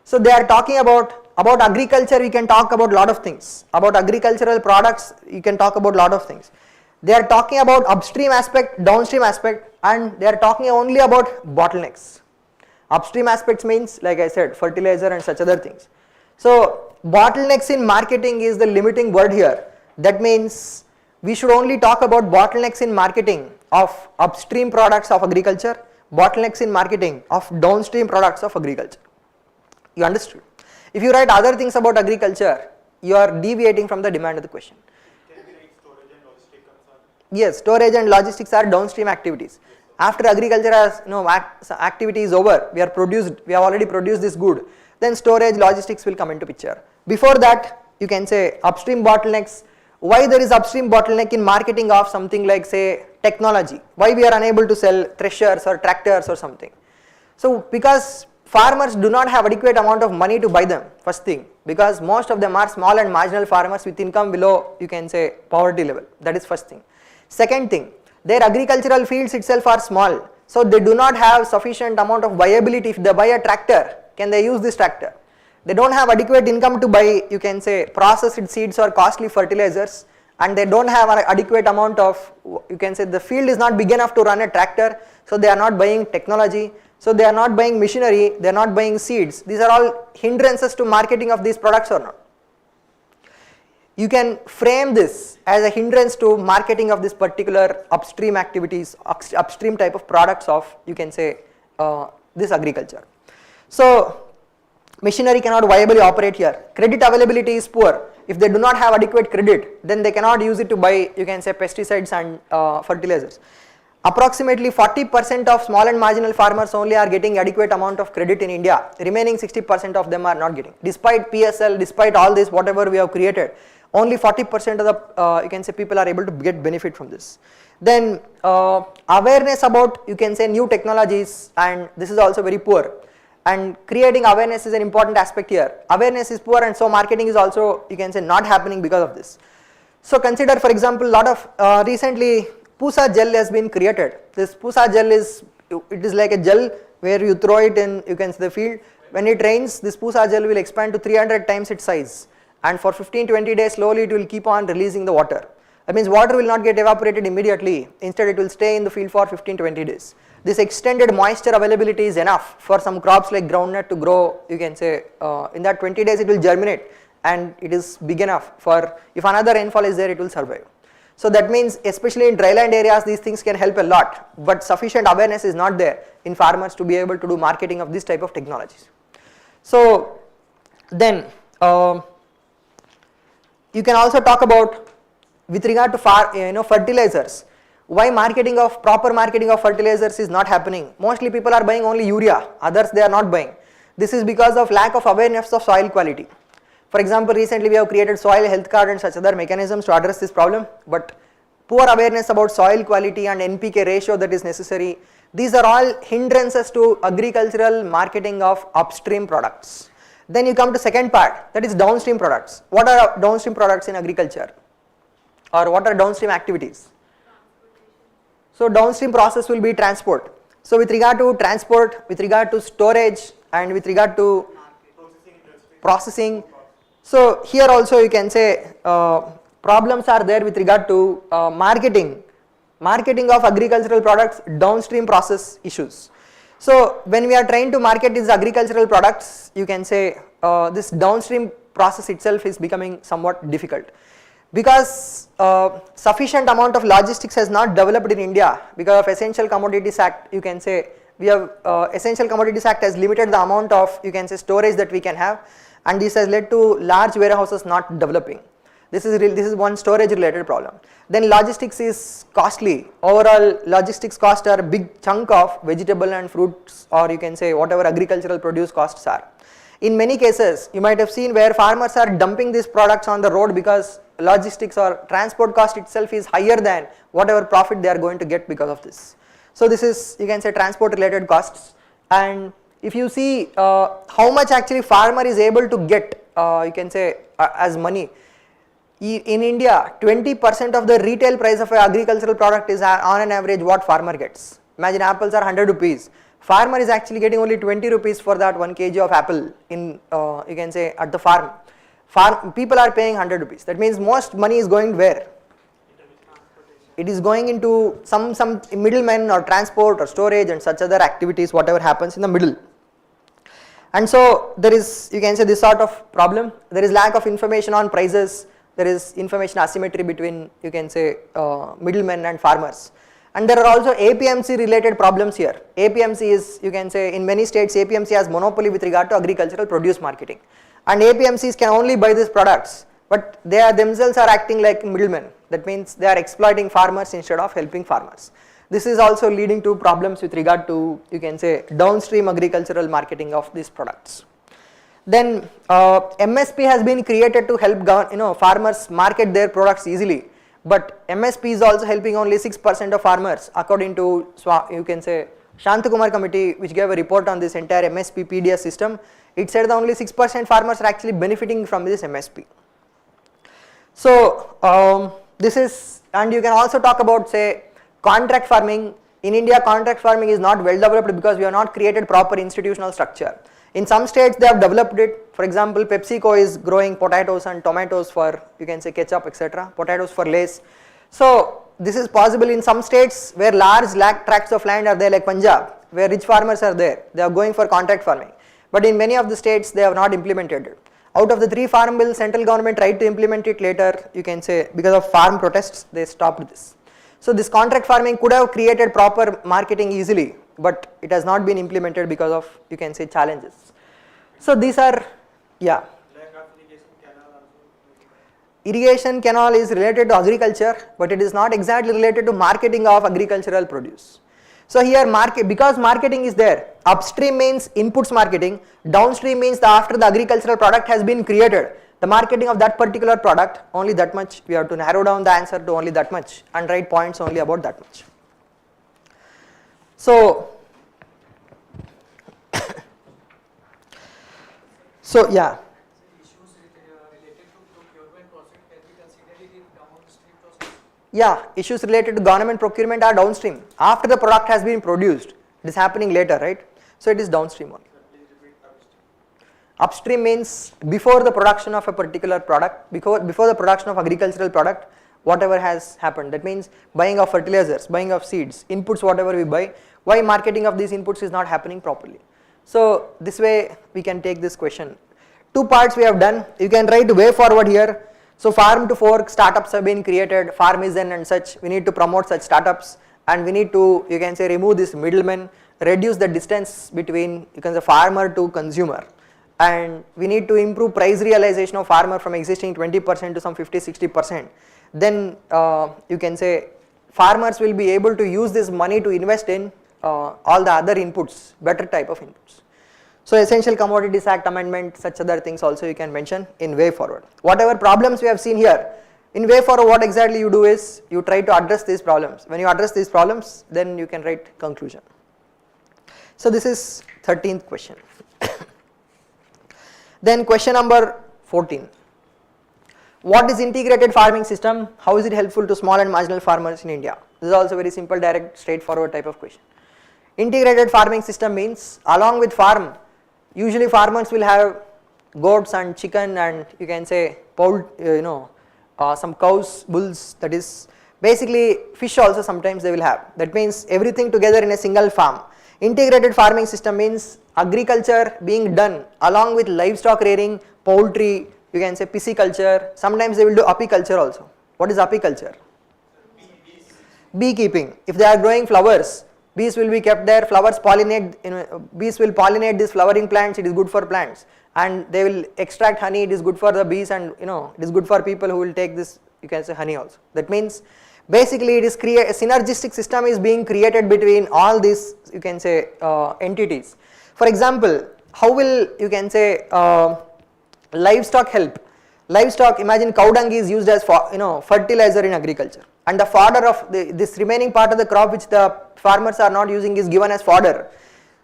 So they are talking about agriculture, we can talk about lot of things. About agricultural products, you can talk about lot of things. They are talking about upstream aspect, downstream aspect, and they are talking only about bottlenecks. Upstream aspects means, like I said, fertilizer and such other things. So bottlenecks in marketing is the limiting word here. That means we should only talk about bottlenecks in marketing of upstream products of agriculture, bottlenecks in marketing of downstream products of agriculture. You understood? If you write other things about agriculture, you are deviating from the demand of the question. Can we write storage and logistics concern? Yes, storage and logistics are downstream activities. After agriculture has activity is over, we have already produced this good, then storage, logistics will come into picture. Before that, you can say upstream bottlenecks. Why there is upstream bottleneck in marketing of something like say technology? Why we are unable to sell threshers or tractors or something? So because farmers do not have adequate amount of money to buy them, first thing, because most of them are small and marginal farmers with income below, you can say, poverty level. That is first thing. Second thing, their agricultural fields itself are small, so they do not have sufficient amount of viability. If they buy a tractor, can they use this tractor? They don't have adequate income to buy, you can say, processed seeds or costly fertilizers, and they don't have an adequate amount of, you can say, the field is not big enough to run a tractor, so they are not buying technology, so they are not buying machinery, they are not buying seeds. These are all hindrances to marketing of these products or not. You can frame this as a hindrance to marketing of this particular upstream activities, upstream type of products of, you can say, this agriculture. So Machinery cannot viably operate here. Credit availability is poor. If they do not have adequate credit, then they cannot use it to buy, you can say, pesticides and fertilizers. Approximately 40% of small and marginal farmers only are getting adequate amount of credit in India. Remaining 60% of them are not getting. Despite PSL, despite all this, whatever we have created, only 40% of the, you can say, people are able to get benefit from this. Then awareness about, you can say, new technologies, and this is also very poor. And creating awareness is an important aspect here. Awareness is poor, and so marketing is also, you can say, not happening because of this. So consider, for example, lot of recently Pusa gel has been created. This Pusa gel is, it is like a gel where you throw it in, you can see the field. When it rains, this Pusa gel will expand to 300 times its size, and for 15-20 days slowly it will keep on releasing the water. That means water will not get evaporated immediately. Instead, it will stay in the field for 15-20 days. This extended moisture availability is enough for some crops like groundnut to grow, you can say, in that 20 days it will germinate, and it is big enough for, if another rainfall is there, it will survive. So that means especially in dryland areas these things can help a lot, but sufficient awareness is not there in farmers to be able to do marketing of this type of technologies. So then you can also talk about with regard to fertilizers. Why proper marketing of fertilizers is not happening? Mostly people are buying only urea, others they are not buying. This is because of lack of awareness of soil quality. For example, recently we have created soil health card and such other mechanisms to address this problem, but poor awareness about soil quality and NPK ratio that is necessary, these are all hindrances to agricultural marketing of upstream products. Then you come to second part, that is downstream products. What are downstream products in agriculture, or what are downstream activities? So downstream process will be transport. So with regard to transport, with regard to storage, and with regard to processing, so here also you can say problems are there with regard to marketing of agricultural products, downstream process issues. So when we are trying to market these agricultural products, you can say this downstream process itself is becoming somewhat difficult, because sufficient amount of logistics has not developed in India because of Essential Commodities Act. You can say we have Essential Commodities Act has limited the amount of, you can say, storage that we can have, and this has led to large warehouses not developing. This is one storage related problem. Then logistics is costly. Overall logistics costs are a big chunk of vegetable and fruits, or you can say whatever agricultural produce costs are. In many cases you might have seen where farmers are dumping these products on the road because logistics or transport cost itself is higher than whatever profit they are going to get because of this. So this is, you can say, transport related costs. And if you see how much actually farmer is able to get, you can say, as money, in India 20% of the retail price of an agricultural product is on an average what farmer gets. Imagine apples are 100 rupees. Farmer is actually getting only 20 rupees for that 1 kg of apple in, you can say, at the farm. People are paying 100 rupees. That means most money is going where? It is going into some middlemen or transport or storage and such other activities, whatever happens in the middle. And so there is, you can say, this sort of problem. There is lack of information on prices. There is information asymmetry between, you can say, middlemen and farmers. And there are also APMC related problems here. APMC is, you can say, in many states APMC has monopoly with regard to agricultural produce marketing. And APMCs can only buy these products, but they are themselves are acting like middlemen. That means they are exploiting farmers instead of helping farmers. This is also leading to problems with regard to, you can say, downstream agricultural marketing of these products. Then MSP has been created to help farmers market their products easily, but MSP is also helping only 6% of farmers, according to, you can say, Shantakumar committee, which gave a report on this entire MSP PDS system. It said that only 6% farmers are actually benefiting from this MSP. So this is, and you can also talk about, say, contract farming. In India, contract farming is not well developed because we have not created proper institutional structure. In some states they have developed it. For example, PepsiCo is growing potatoes and tomatoes for, you can say, ketchup, etc., potatoes for Lays. So this is possible in some states where large tracts of land are there, like Punjab, where rich farmers are there. They are going for contract farming. But in many of the states they have not implemented it. Out of the 3 farm bills, central government tried to implement it later, you can say, because of farm protests they stopped this. So this contract farming could have created proper marketing easily, but it has not been implemented because of, you can say, challenges. So these are, yeah. Lack of irrigation canal also. Irrigation canal is related to agriculture, but it is not exactly related to marketing of agricultural produce. So here because marketing is there, upstream means inputs marketing, downstream means after the agricultural product has been created, the marketing of that particular product, only that much. We have to narrow down the answer to only that much and write points only about that much. So, yeah. Issues related to procurement process can be considered in downstream process. Yeah, issues related to government procurement are downstream. After the product has been produced, it is happening later, right? So it is downstream only. Upstream means before the production of a particular product, before the production of agricultural product, whatever has happened. That means buying of fertilizers, buying of seeds, inputs whatever we buy, why marketing of these inputs is not happening properly. So this way we can take this question. 2 parts we have done. You can write way forward here. So farm to fork startups have been created, farmization and such. We need to promote such startups, and we need to, you can say, remove this middleman, reduce the distance between, you can say, farmer to consumer, and we need to improve price realization of farmer from existing 20% to some 50-60%. Then you can say farmers will be able to use this money to invest in all the other inputs, better type of inputs. So Essential Commodities Act amendment, such other things also you can mention in way forward. Whatever problems we have seen here, in way forward what exactly you do is you try to address these problems. When you address these problems, then you can write conclusion. So this is 13th question. Then question number 14. What is integrated farming system? How is it helpful to small and marginal farmers in India? This is also very simple, direct, straightforward type of question. Integrated farming system means along with farm, usually farmers will have goats and chicken and you can say some cows, bulls, that is basically fish also sometimes they will have. That means everything together in a single farm. Integrated farming system means agriculture being done along with livestock rearing, poultry, you can say pisciculture, sometimes they will do apiculture also. What is apiculture? Beekeeping. If they are growing flowers, bees will be kept there, flowers pollinate, bees will pollinate these flowering plants, it is good for plants, and they will extract honey, it is good for the bees, and it is good for people who will take this, you can say, honey also. That means basically it is a synergistic system is being created between all these, you can say, entities. For example, how will, you can say, livestock help? Livestock, imagine cow dung is used as fertilizer in agriculture, and the fodder of this remaining part of the crop which the farmers are not using is given as fodder.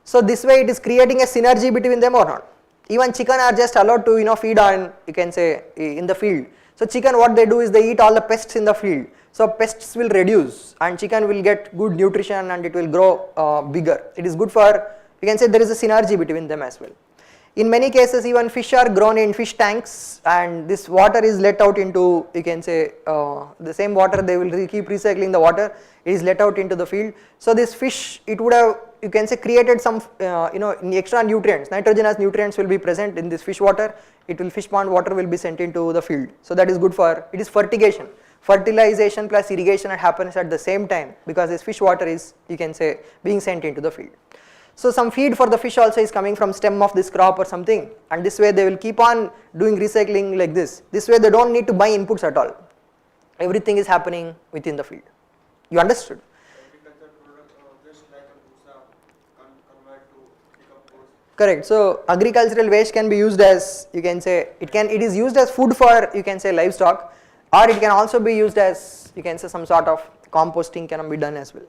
So this way it is creating a synergy between them or not. Even chicken are just allowed to feed on, you can say, in the field. So chicken, what they do is they eat all the pests in the field. So pests will reduce and chicken will get good nutrition and it will grow bigger. It is good for, you can say, there is a synergy between them as well. In many cases even fish are grown in fish tanks and this water is let out into, you can say, the same water they will keep recycling the water, it is let out into the field. So this fish, it would have, you can say, created some extra nutrients, nitrogenous nutrients will be present in this fish water, fish pond water will be sent into the field. So that is good for, it is fertigation. Fertilization plus irrigation happens at the same time because this fish water is, you can say, being sent into the field. So some feed for the fish also is coming from stem of this crop or something, and this way they will keep on doing recycling like this. This way they don't need to buy inputs at all. Everything is happening within the field. You understood? Agriculture product waste like convert to decompose. Correct. So agricultural waste can be used as, you can say, it is used as food for, you can say, livestock, or it can also be used as, you can say, some sort of composting can be done as well.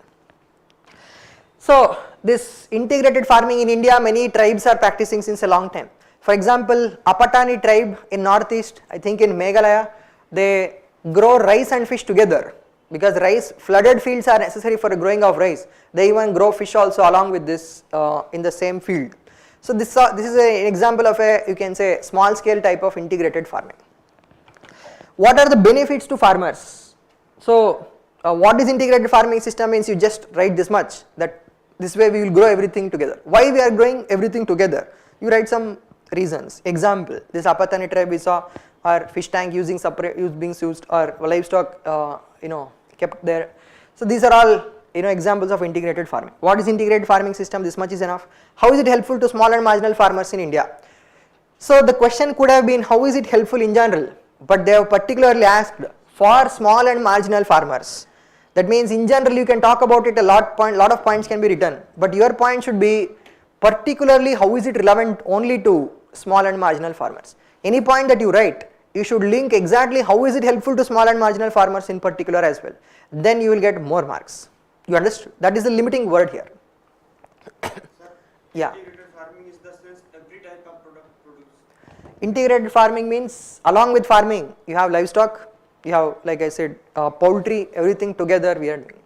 So this integrated farming in India, many tribes are practicing since a long time. For example, Apatani tribe in northeast, I think in Meghalaya, they grow rice and fish together because rice, flooded fields are necessary for the growing of rice. They even grow fish also along with this in the same field. So this is an example of a, you can say, small scale type of integrated farming. What are the benefits to farmers? So what is integrated farming system means you just write this much, that this way we will grow everything together. Why we are growing everything together? You write some reasons. Example, this Apatani tribe we saw, or fish tank using separate being used, or livestock kept there. So these are all examples of integrated farming. What is integrated farming system? This much is enough. How is it helpful to small and marginal farmers in India? So the question could have been how is it helpful in general, but they have particularly asked for small and marginal farmers. That means in general you can talk about it a lot of points can be written, but your point should be particularly how is it relevant only to small and marginal farmers. Any point that you write, you should link exactly how is it helpful to small and marginal farmers in particular as well. Then you will get more marks. You understood? That is the limiting word here. Yeah. Integrated farming is the sense every type of product produced. Integrated farming means along with farming, you have livestock, you have, like I said, poultry, everything together we are doing.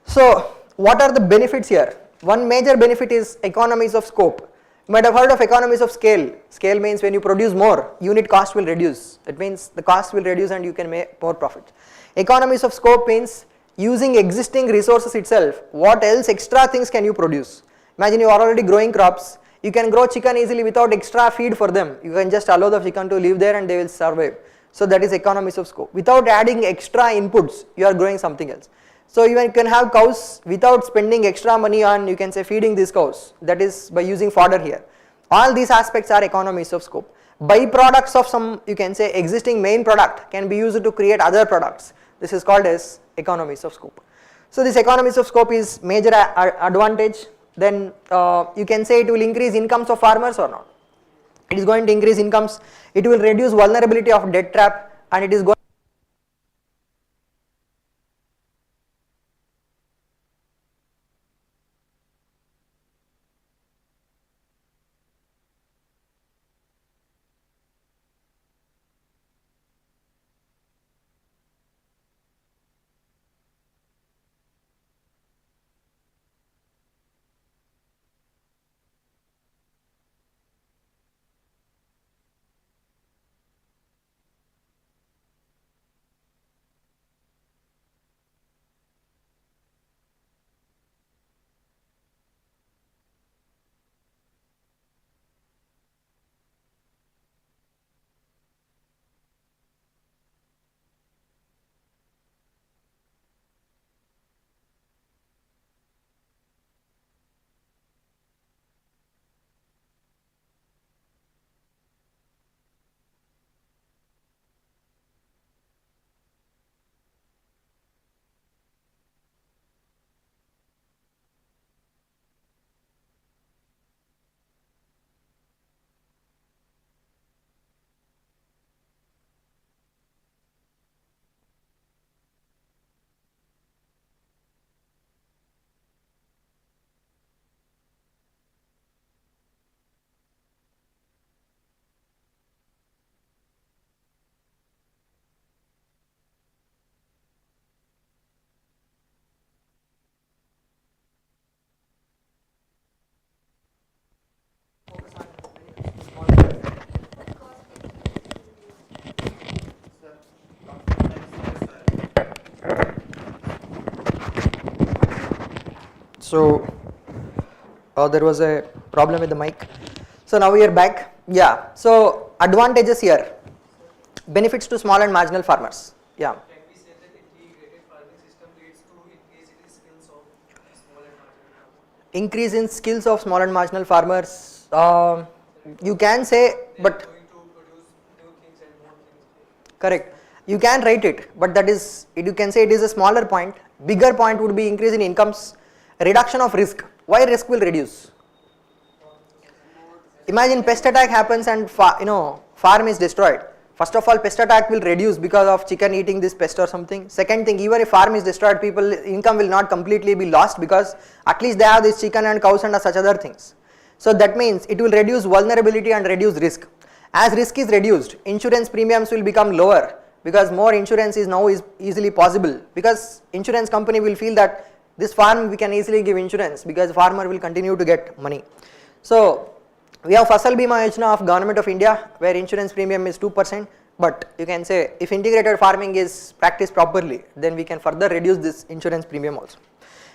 So what are the benefits here? One major benefit is economies of scope. You might have heard of economies of scale. Scale means when you produce more, unit cost will reduce. That means the cost will reduce and you can make more profit. Economies of scope means using existing resources itself, what else extra things can you produce? Imagine you are already growing crops, you can grow chicken easily without extra feed for them. You can just allow the chicken to live there and they will survive. So that is economies of scope. Without adding extra inputs, you are growing something else. So you can have cows without spending extra money on, you can say, feeding these cows. That is by using fodder here. All these aspects are economies of scope. Byproducts of some, you can say, existing main product can be used to create other products. This is called as economies of scope. So this economies of scope is major advantage. Then you can say it will increase incomes of farmers or not. It is going to increase incomes. It will reduce vulnerability of debt trap, and it is going So there was a problem with the mic. So now we are back. Yeah. So advantages here. Benefits to small and marginal farmers. Yeah. Can we say that integrated farming system leads to increase in the skills of small and marginal farmers? Increase in skills of small and marginal farmers. You can say, but Going to produce new things and more things. correct. You can write it, but that is, you can say it is a smaller point. Bigger point would be increase in incomes, reduction of risk. Why risk will reduce? Imagine pest attack happens and farm is destroyed. First of all, pest attack will reduce because of chicken eating this pest or something. Second thing, even if farm is destroyed, people income will not completely be lost because at least they have this chicken and cows and such other things. So that means it will reduce vulnerability and reduce risk. As risk is reduced, insurance premiums will become lower because more insurance is now easily possible, because insurance company will feel that this farm we can easily give insurance because farmer will continue to get money. So we have Fasal Bima Yojana of Government of India where insurance premium is 2%, but you can say if integrated farming is practiced properly, then we can further reduce this insurance premium also.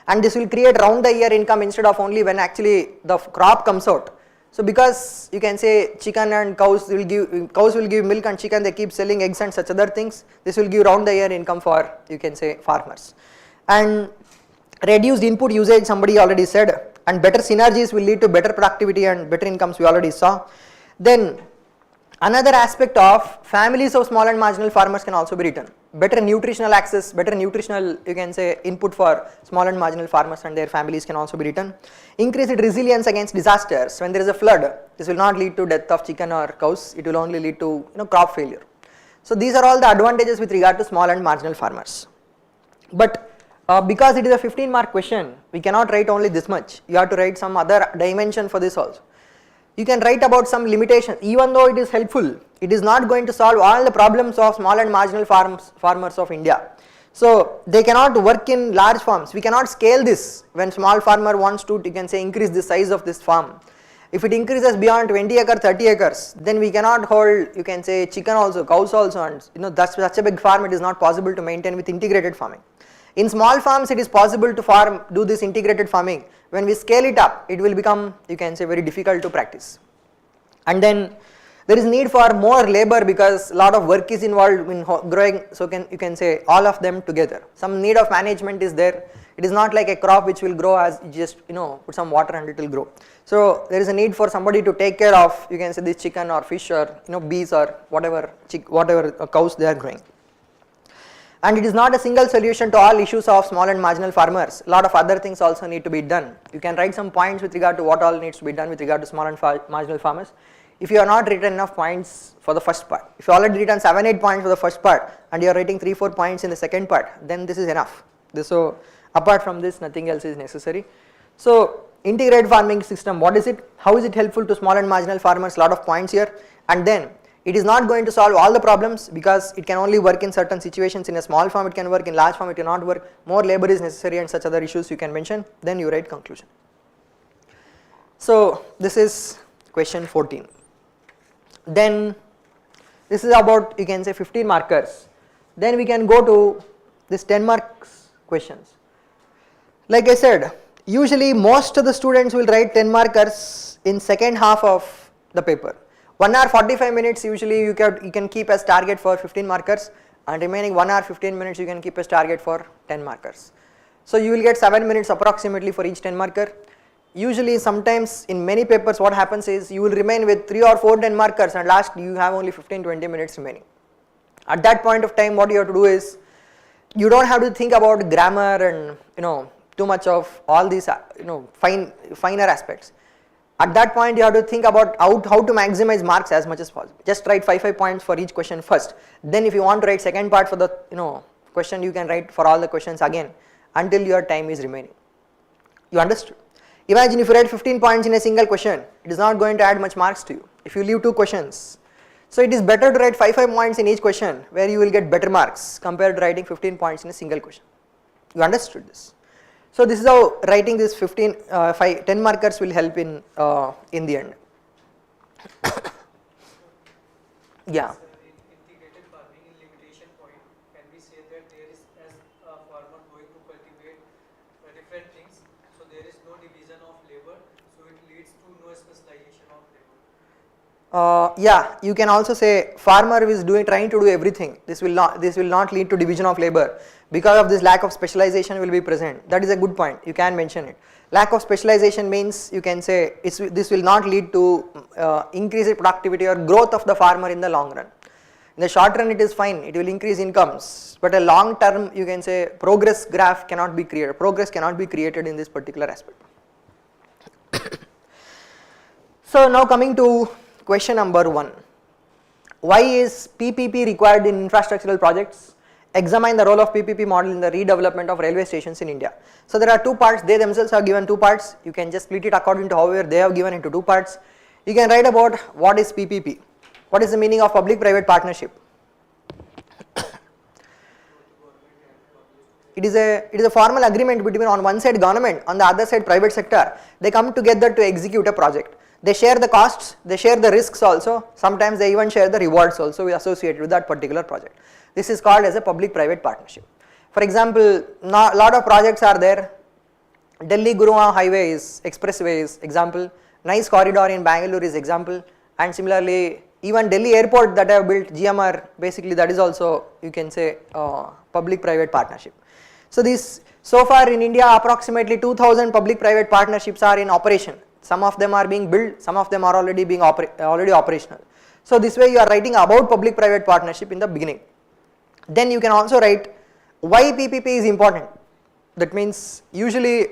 And this will create round the year income instead of only when actually the crop comes out. So because you can say chicken and cows will give milk and chicken they keep selling eggs and such other things, this will give round the year income for, you can say, farmers. And reduced input usage, somebody already said, and better synergies will lead to better productivity and better incomes, we already saw. Then another aspect of families of small and marginal farmers can also be written. Better nutritional access, better nutritional, you can say, input for small and marginal farmers and their families can also be written. Increased resilience against disasters. When there is a flood, this will not lead to death of chicken or cows, it will only lead to crop failure. So these are all the advantages with regard to small and marginal farmers. But because it is a 15-mark question, we cannot write only this much. You have to write some other dimension for this also. You can write about some limitations. Even though it is helpful, it is not going to solve all the problems of small and marginal farmers of India. So they cannot work in large farms. We cannot scale this. When small farmer wants to, you can say, increase the size of this farm. If it increases beyond 20 acres, 30 acres, then we cannot hold, you can say, chicken also, cows also, and that's such a big farm, it is not possible to maintain with integrated farming. In small farms, it is possible to do this integrated farming. When we scale it up, it will become, you can say, very difficult to practice. And then there is need for more labor because a lot of work is involved in growing, so you can say all of them together. Some need of management is there. It is not like a crop which will grow as you just put some water and it will grow. So there is a need for somebody to take care of, you can say, this chicken or fish or bees or whatever cows they are growing. And it is not a single solution to all issues of small and marginal farmers. A lot of other things also need to be done. You can write some points with regard to what all needs to be done with regard to small and marginal farmers. If you have not written enough points for the first part, if you already written 7-8 points for the first part and you are writing 3-4 points in the second part, then this is enough. So apart from this, nothing else is necessary. So integrated farming system, what is it? How is it helpful to small and marginal farmers? A lot of points here. And then it is not going to solve all the problems because it can only work in certain situations. In a small farm it can work, in large farm it cannot work, more labor is necessary and such other issues you can mention, then you write conclusion. So this is question 14. Then this is about, you can say, 15 markers. Then we can go to this 10 marks questions. Like I said, usually most of the students will write 10 markers in second half of the paper. 1 hour 45 minutes usually you can keep as target for 15 markers, and remaining 1 hour 15 minutes you can keep as target for 10 markers. So you will get 7 minutes approximately for each 10 marker. Usually sometimes in many papers what happens is you will remain with 3 or 4 10 markers and last you have only 15-20 minutes remaining. At that point of time what you have to do is, you don't have to think about grammar and too much of all these finer aspects. At that point you have to think about how to maximize marks as much as possible. Just write 5 points for each question first. Then if you want to write second part for the question, you can write for all the questions again until your time is remaining. You understood? Imagine if you write 15 points in a single question, it is not going to add much marks to you if you leave 2 questions. So it is better to write 5 points in each question where you will get better marks compared to writing 15 points in a single question. You understood this? So this is how writing this 10 markers will help in the end. Yeah. In integrated farming, in limitation point, can we say that there is, as a farmer going to cultivate different things, so there is no division of labor, so it leads to no specialization of labor? Yeah, you can also say farmer is trying to do everything. This will not lead to division of labor. Because of this lack of specialization will be present. That is a good point, you can mention it. Lack of specialization means you can say this will not lead to increased productivity or growth of the farmer in the long run. In the short run it is fine, it will increase incomes, but a long term you can say progress graph cannot be created. Progress cannot be created in this particular aspect. So now coming to question number 1. Why is PPP required in infrastructural projects? Examine the role of PPP model in the redevelopment of railway stations in India. So there are 2 parts, they themselves have given 2 parts, you can just split it according to however they have given into 2 parts. You can write about what is PPP, what is the meaning of public private partnership. It is a formal agreement between on one side government, on the other side private sector. They come together to execute a project. They share the costs, they share the risks also, sometimes they even share the rewards also associated with that particular project. This is called as a public-private partnership. For example, a lot of projects are there. Delhi-Gurgaon highway is, expressway is example, nice corridor in Bangalore is example, and similarly even Delhi airport that I have built, GMR, basically that is also you can say public-private partnership. So these So far in India, approximately 2000 public-private partnerships are in operation. Some of them are being built, some of them are already being already operational. So this way you are writing about public-private partnership in the beginning. Then you can also write why PPP is important. That means usually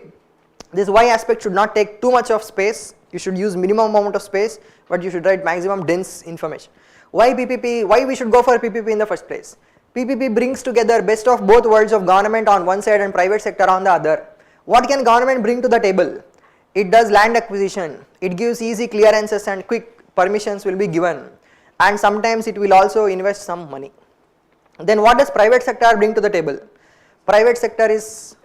this why aspect should not take too much of space. You should use minimum amount of space, but you should write maximum dense information. Why PPP? Why we should go for PPP in the first place? PPP brings together best of both worlds of government on one side and private sector on the other. What can government bring to the table? It does land acquisition. It gives easy clearances and quick permissions will be given, and sometimes it will also invest some money. Then what does private sector bring to the table? Private sector is,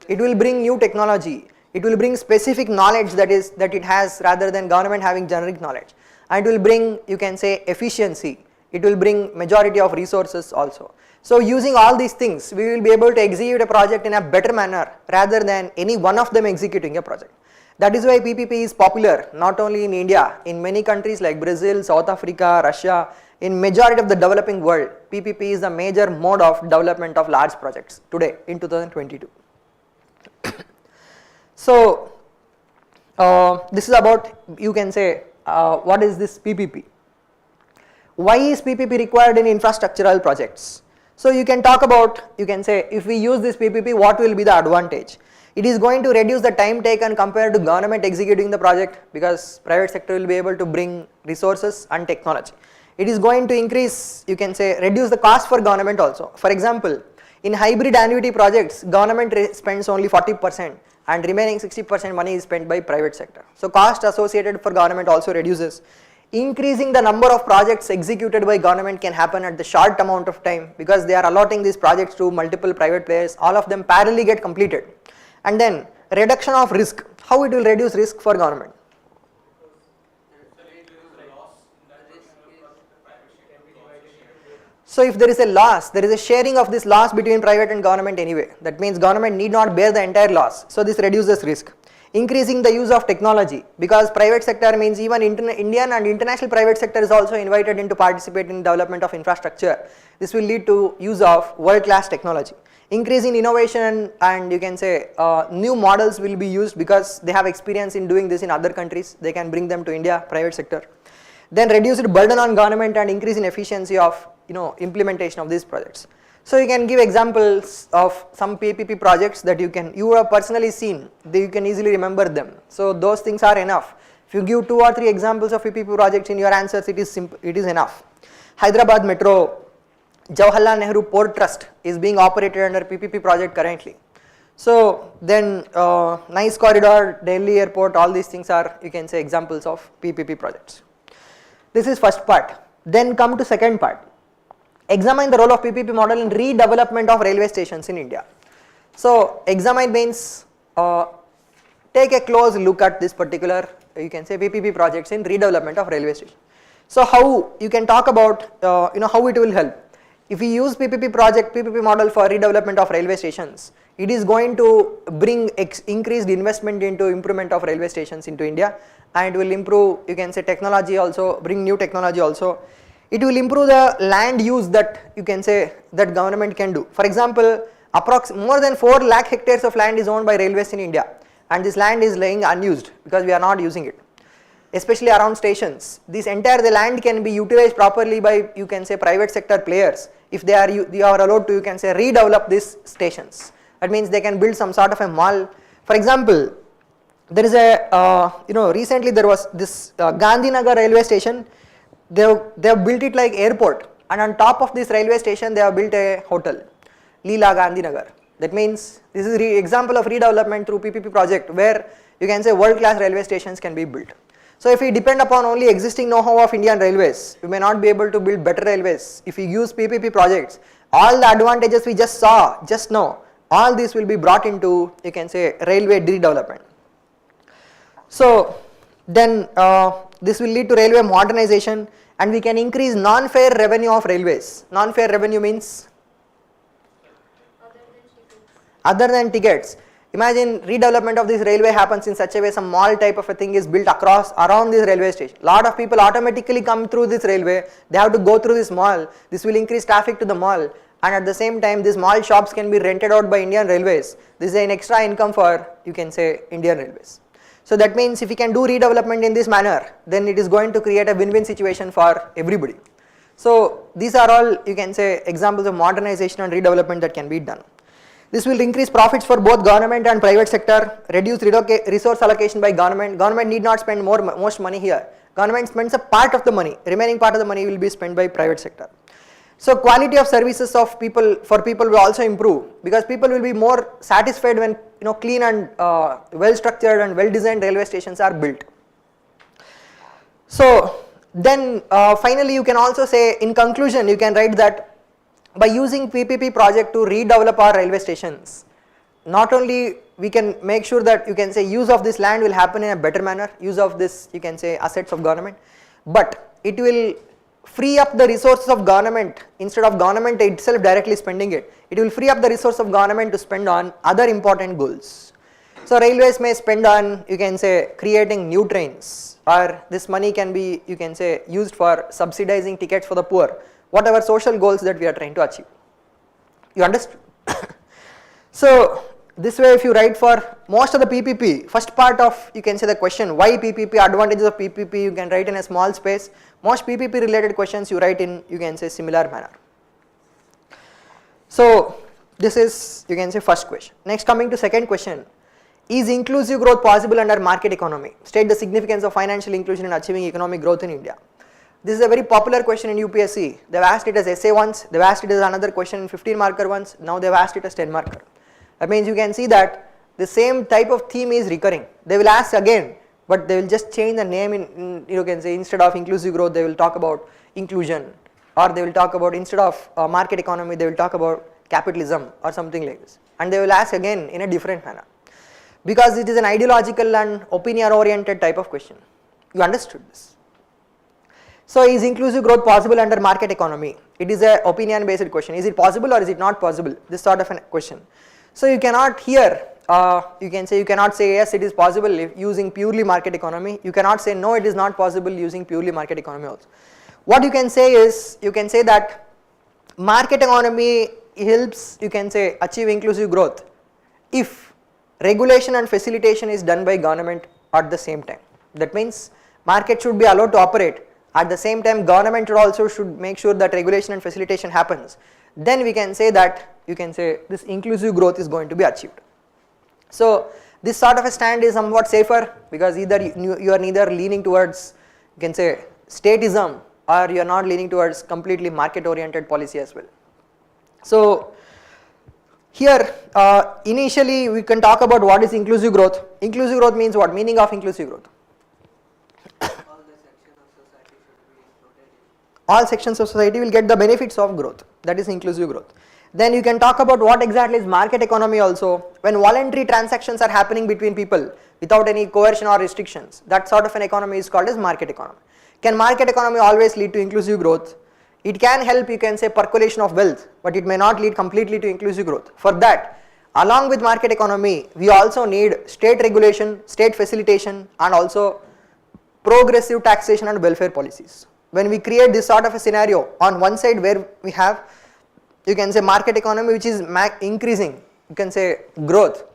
it will bring new technology. It will bring specific knowledge that it has rather than government having generic knowledge. And it will bring, you can say, efficiency. It will bring majority of resources also. So using all these things, we will be able to execute a project in a better manner rather than any one of them executing a project. That is why PPP is popular not only in India, in many countries like Brazil, South Africa, Russia, in majority of the developing world, PPP is the major mode of development of large projects today in 2022. So this is about, you can say, what is this PPP? Why is PPP required in infrastructural projects? So you can talk about, you can say, if we use this PPP, what will be the advantage? It is going to reduce the time taken compared to government executing the project, because private sector will be able to bring resources and technology. It is going to increase, you can say, reduce the cost for government also. For example, in hybrid annuity projects, government spends only 40% and remaining 60% money is spent by private sector. So cost associated for government also reduces. Increasing the number of projects executed by government can happen at the short amount of time, because they are allotting these projects to multiple private players, all of them parallelly get completed. And then reduction of risk. How it will reduce risk for government? So if there is a loss, there is a sharing of this loss between private and government anyway. That means government need not bear the entire loss. So this reduces risk. Increasing the use of technology, because private sector means even Indian and international private sector is also invited in to participate in development of infrastructure. This will lead to use of world-class technology. Increasing innovation, and you can say new models will be used because they have experience in doing this in other countries. They can bring them to India, private sector. Then reduced burden on government and increase in efficiency of implementation of these projects. So you can give examples of some PPP projects that you have personally seen, you can easily remember them. So those things are enough. If you give 2 or 3 examples of PPP projects in your answers, it is simple, it is enough. Hyderabad Metro, Jawaharlal Nehru Port Trust is being operated under PPP project currently. So then Nice Corridor, Delhi Airport, all these things are, you can say, examples of PPP projects. This is first part. Then come to second part. Examine the role of PPP model in redevelopment of railway stations in India. So examine means take a close look at this particular, you can say, PPP projects in redevelopment of railway stations. So how you can talk about how it will help. If we use PPP model for redevelopment of railway stations, it is going to bring increased investment into improvement of railway stations into India, and it will improve, you can say, technology also, bring new technology also. It will improve the land use that, you can say, that government can do. For example, more than 4 lakh hectares of land is owned by railways in India, and this land is lying unused because we are not using it, especially around stations. The land can be utilized properly by, you can say, private sector players if they are allowed to, you can say, redevelop these stations. That means they can build some sort of a mall. For example, there is a recently there was this Gandhinagar railway station. They have built it like airport, and on top of this railway station they have built a hotel, Leela Gandhinagar. That means this is example of redevelopment through PPP project, where you can say world-class railway stations can be built. So if we depend upon only existing know-how of Indian railways, we may not be able to build better railways. If we use PPP projects, all the advantages we just saw just now, all this will be brought into, you can say, railway redevelopment. So then this will lead to railway modernization, and we can increase non-fare revenue of railways. Non-fare revenue means other than tickets. Imagine redevelopment of this railway happens in such a way, some mall type of a thing is built around this railway station. Lot of people automatically come through this railway, they have to go through this mall. This will increase traffic to the mall, and at the same time these small shops can be rented out by Indian Railways. This is an extra income for, you can say, Indian Railways. So that means if we can do redevelopment in this manner, then it is going to create a win-win situation for everybody. So these are all, you can say, examples of modernization and redevelopment that can be done. This will increase profits for both government and private sector, reduce resource allocation by government. Government need not spend most money here. Government spends a part of the money, remaining part of the money will be spent by private sector. So quality of services of people will also improve, because people will be more satisfied when clean and well structured and well designed railway stations are built. So then finally you can also say, in conclusion, you can write that by using PPP project to redevelop our railway stations, not only we can make sure that, you can say, use of this land will happen in a better manner, use of this, you can say, assets of government, but it will free up the resources of government. Instead of government itself directly spending it, it will free up the resource of government to spend on other important goals. So railways may spend on, you can say, creating new trains, or this money can be, you can say, used for subsidizing tickets for the poor, whatever social goals that we are trying to achieve. You understood? So this way, if you write for most of the PPP, first part of, you can say, the question, why PPP, advantages of PPP, you can write in a small space. Most PPP related questions you write in, you can say, similar manner. So this is, you can say, first question. Next, coming to second question, is inclusive growth possible under market economy? State the significance of financial inclusion in achieving economic growth in India. This is a very popular question in UPSC. They've asked it as essay once, they've asked it as another question in 15 marker once, now they've asked it as 10 marker. That means you can see that the same type of theme is recurring. They will ask again, but they will just change the name in you can say, instead of inclusive growth, they will talk about inclusion, or they will talk about, instead of market economy, they will talk about capitalism or something like this. And they will ask again in a different manner, because it is an ideological and opinion oriented type of question. You understood this? So is inclusive growth possible under market economy? It is an opinion based question. Is it possible or is it not possible? This sort of a question. So you cannot here, you can say, you cannot say yes, it is possible if using purely market economy. You cannot say no, it is not possible using purely market economy also. What you can say is, you can say that market economy helps, you can say, achieve inclusive growth if regulation and facilitation is done by government at the same time. That means market should be allowed to operate. At the same time, government also should make sure that regulation and facilitation happens. Then we can say that, you can say, this inclusive growth is going to be achieved. So this sort of a stand is somewhat safer, because either you are neither leaning towards, you can say, statism, or you are not leaning towards completely market oriented policy as well. So here initially we can talk about what is inclusive growth. Inclusive growth means what? Meaning of inclusive growth. All sections of society will get the benefits of growth, that is inclusive growth. Then you can talk about what exactly is market economy also. When voluntary transactions are happening between people without any coercion or restrictions, that sort of an economy is called as market economy. Can market economy always lead to inclusive growth? It can help, you can say, percolation of wealth, but it may not lead completely to inclusive growth. For that, along with market economy, we also need state regulation, state facilitation, and also progressive taxation and welfare policies. When we create this sort of a scenario, on one side where we have, you can say, market economy which is increasing, you can say, growth,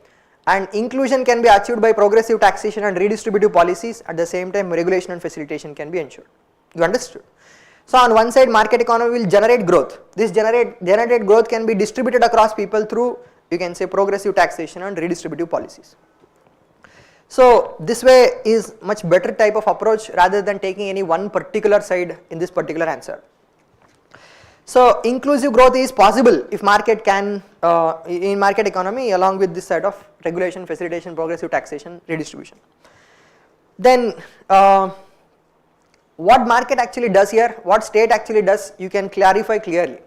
and inclusion can be achieved by progressive taxation and redistributive policies. At the same time, regulation and facilitation can be ensured. You understood? So on one side, market economy will generate growth. This generated growth can be distributed across people through, you can say, progressive taxation and redistributive policies. So this way is much better type of approach rather than taking any one particular side in this particular answer. So inclusive growth is possible if market can, in market economy, along with this side of regulation, facilitation, progressive taxation, redistribution. Then what market actually does here, what state actually does, you can clarify clearly.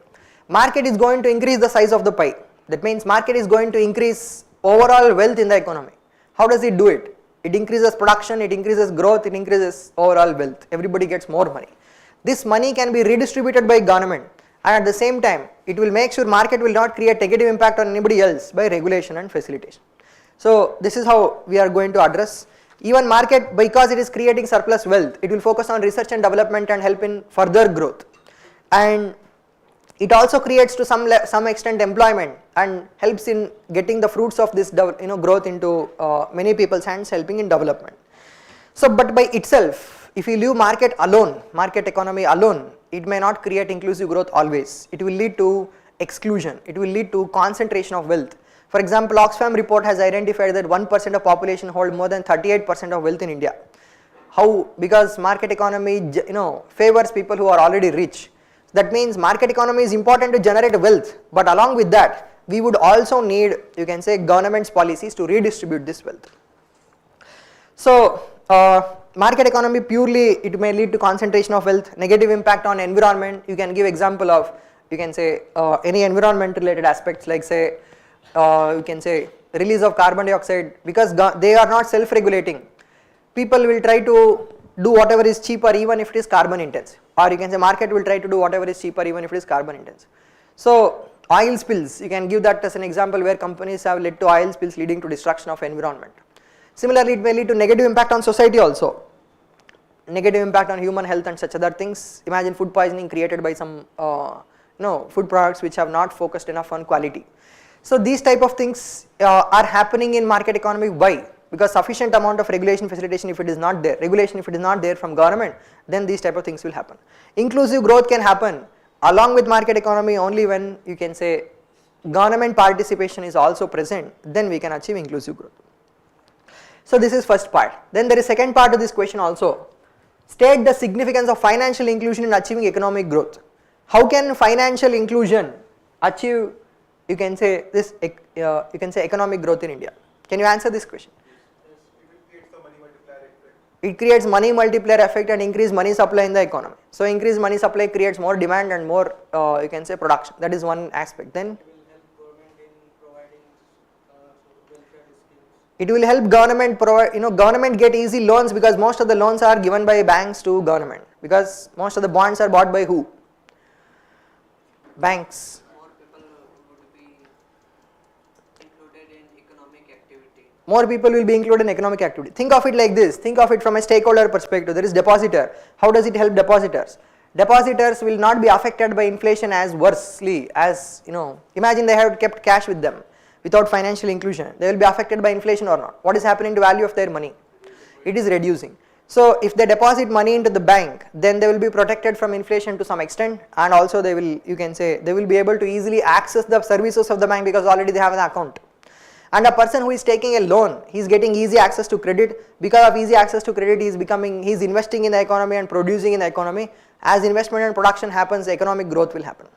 Market is going to increase the size of the pie. That means market is going to increase overall wealth in the economy. How does it do it? It increases production, it increases growth, it increases overall wealth. Everybody gets more money. This money can be redistributed by government, and at the same time, it will make sure market will not create negative impact on anybody else by regulation and facilitation. So this is how we are going to address. Even market, because it is creating surplus wealth, it will focus on research and development and help in further growth. And It also creates to some extent employment and helps in getting the fruits of this growth into many people's hands, helping in development. So but by itself, if you leave market alone, market economy alone, it may not create inclusive growth always. It will lead to exclusion, it will lead to concentration of wealth. For example, Oxfam report has identified that 1% of population hold more than 38% of wealth in India. How? Because market economy favors people who are already rich. That means market economy is important to generate wealth, but along with that we would also need, you can say, government's policies to redistribute this wealth. So market economy purely, it may lead to concentration of wealth, negative impact on environment. You can give example of, you can say, any environment related aspects, like say you can say release of carbon dioxide, because they are not self-regulating. People will try to do whatever is cheaper even if it is carbon intensive, or you can say market will try to do whatever is cheaper even if it is carbon intensive. So oil spills, you can give that as an example where companies have led to oil spills leading to destruction of environment. Similarly, it may lead to negative impact on society also, negative impact on human health and such other things. Imagine food poisoning created by some food products which have not focused enough on quality. So these type of things are happening in market economy. Why? Because sufficient amount of regulation facilitation, if it is not there from government, then these type of things will happen. Inclusive growth can happen along with market economy only when, you can say, government participation is also present, then we can achieve inclusive growth. So this is first part. Then there is second part of this question also. State the significance of financial inclusion in achieving economic growth. How can financial inclusion achieve, you can say, this economic growth in India? Can you answer this question? It creates money multiplier effect and increase money supply in the economy. So increased money supply creates more demand and more, you can say, production. That is one aspect. Then it will help government provide, government get easy loans, because most of the loans are given by banks to government, because most of the bonds are bought by who? Banks. More people would be included in economic activity. More people will be included in economic activity. Think of it like this, think of it from a stakeholder perspective. There is depositor. How does it help depositors? Depositors will not be affected by inflation as worstly as, imagine they have kept cash with them. Without financial inclusion, they will be affected by inflation or not. What is happening to value of their money? It is reducing. So if they deposit money into the bank, then they will be protected from inflation to some extent, and also they will, you can say, they will be able to easily access the services of the bank because already they have an account. And a person who is taking a loan, he is getting easy access to credit. Because of easy access to credit, he is investing in the economy and producing in the economy. As investment and production happens, economic growth will happen.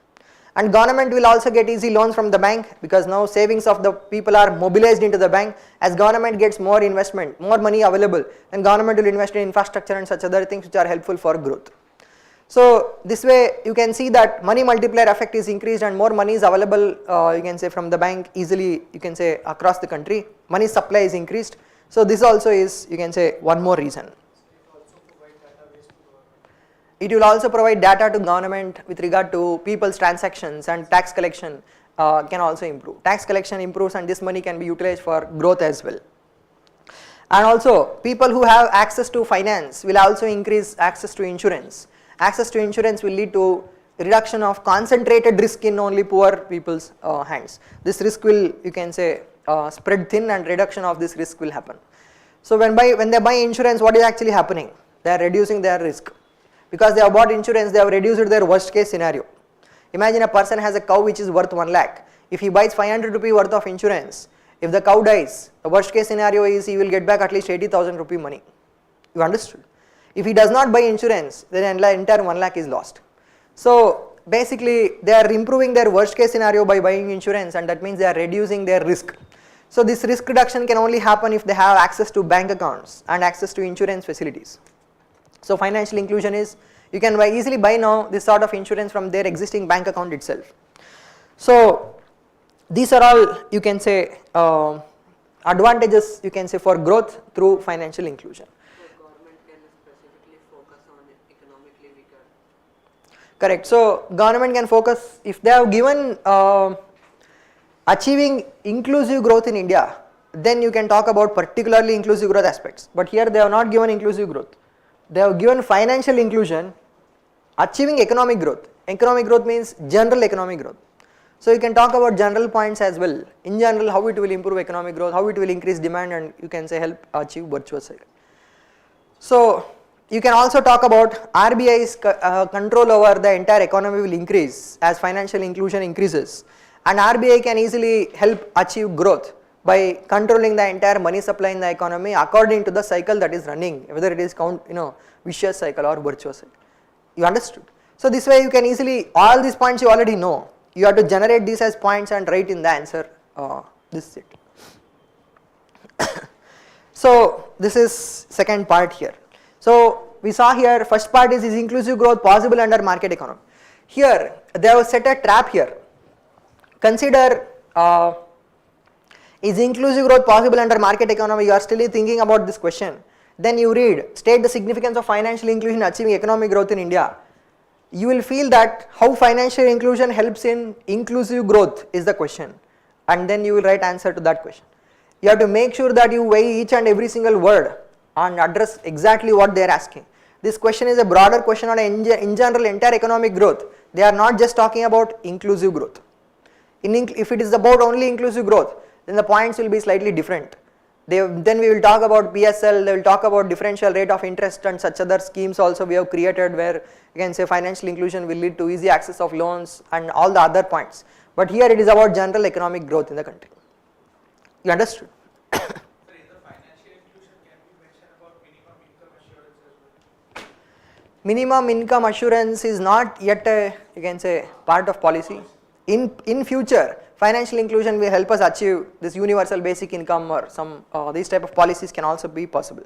And government will also get easy loans from the bank, because now savings of the people are mobilized into the bank. As government gets more investment, more money available, then government will invest in infrastructure and such other things which are helpful for growth. So this way you can see that money multiplier effect is increased and more money is available, you can say, from the bank easily, you can say, across the country. Money supply is increased. So this also is, you can say, one more reason. It will also provide data to government with regard to people's transactions, and tax collection can also improve. Tax collection improves and this money can be utilized for growth as well. And also people who have access to finance will also increase access to insurance. Access to insurance will lead to reduction of concentrated risk in only poor people's hands. This risk will, you can say, spread thin, and reduction of this risk will happen. So when they buy insurance, what is actually happening? They are reducing their risk. Because they have bought insurance, they have reduced their worst case scenario. Imagine a person has a cow which is worth 1 lakh. If he buys 500 rupee worth of insurance, if the cow dies, the worst case scenario is he will get back at least 80,000 rupee money. You understood? If he does not buy insurance, then the entire 1 lakh is lost. So basically they are improving their worst case scenario by buying insurance, and that means they are reducing their risk. So this risk reduction can only happen if they have access to bank accounts and access to insurance facilities. So financial inclusion is, you can easily buy now this sort of insurance from their existing bank account itself. So these are all, you can say, advantages, you can say, for growth through financial inclusion. So government can specifically focus on economically weaker. Correct. So government can focus, if they have given achieving inclusive growth in India, then you can talk about particularly inclusive growth aspects. But here they have not given inclusive growth. They have given financial inclusion, achieving economic growth. Economic growth means general economic growth. So you can talk about general points as well. In general, how it will improve economic growth, how it will increase demand, and you can say help achieve virtuous cycle. So you can also talk about RBI's control over the entire economy will increase as financial inclusion increases, and RBI can easily help achieve growth by controlling the entire money supply in the economy according to the cycle that is running, whether it is vicious cycle or virtuous cycle. You understood? So this way you can easily, all these points you already know. You have to generate these as points and write in the answer. This is it. So this is second part here. So we saw here first part is inclusive growth possible under market economy. Here they have set a trap here. Consider is inclusive growth possible under market economy? You are still thinking about this question. Then you read, state the significance of financial inclusion in achieving economic growth in India. You will feel that how financial inclusion helps in inclusive growth is the question, and then you will write answer to that question. You have to make sure that you weigh each and every single word and address exactly what they are asking. This question is a broader question on in general entire economic growth. They are not just talking about inclusive growth. If it is about only inclusive growth, then the points will be slightly different. Then we will talk about PSL, they will talk about differential rate of interest and such other schemes also we have created where you can say financial inclusion will lead to easy access of loans and all the other points. But here it is about general economic growth in the country. You understood? Sir, in the financial inclusion, can we mention about minimum income assurance as well? Minimum income assurance is not yet a, you can say, part of policy. In future, financial inclusion will help us achieve this universal basic income or some these type of policies can also be possible.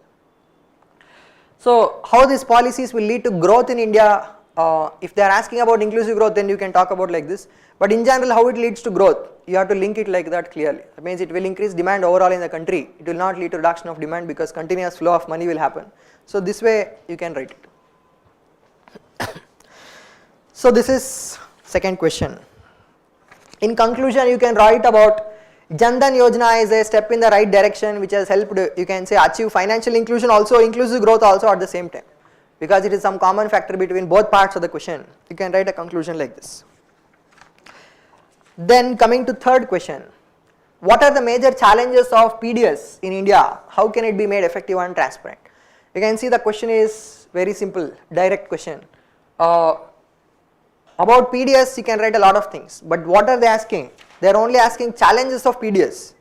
So how these policies will lead to growth in India, if they are asking about inclusive growth, then you can talk about like this. But in general, how it leads to growth, you have to link it like that clearly. That means it will increase demand overall in the country. It will not lead to reduction of demand because continuous flow of money will happen. So this way you can write it. So this is second question. In conclusion, you can write about Jan Dhan Yojana is a step in the right direction which has helped, you can say, achieve financial inclusion also, inclusive growth also at the same time, because it is some common factor between both parts of the question. You can write a conclusion like this. Then coming to third question, what are the major challenges of PDS in India? How can it be made effective and transparent? You can see the question is very simple, direct question. About PDS you can write a lot of things, but what are they asking? They are only asking challenges of PDS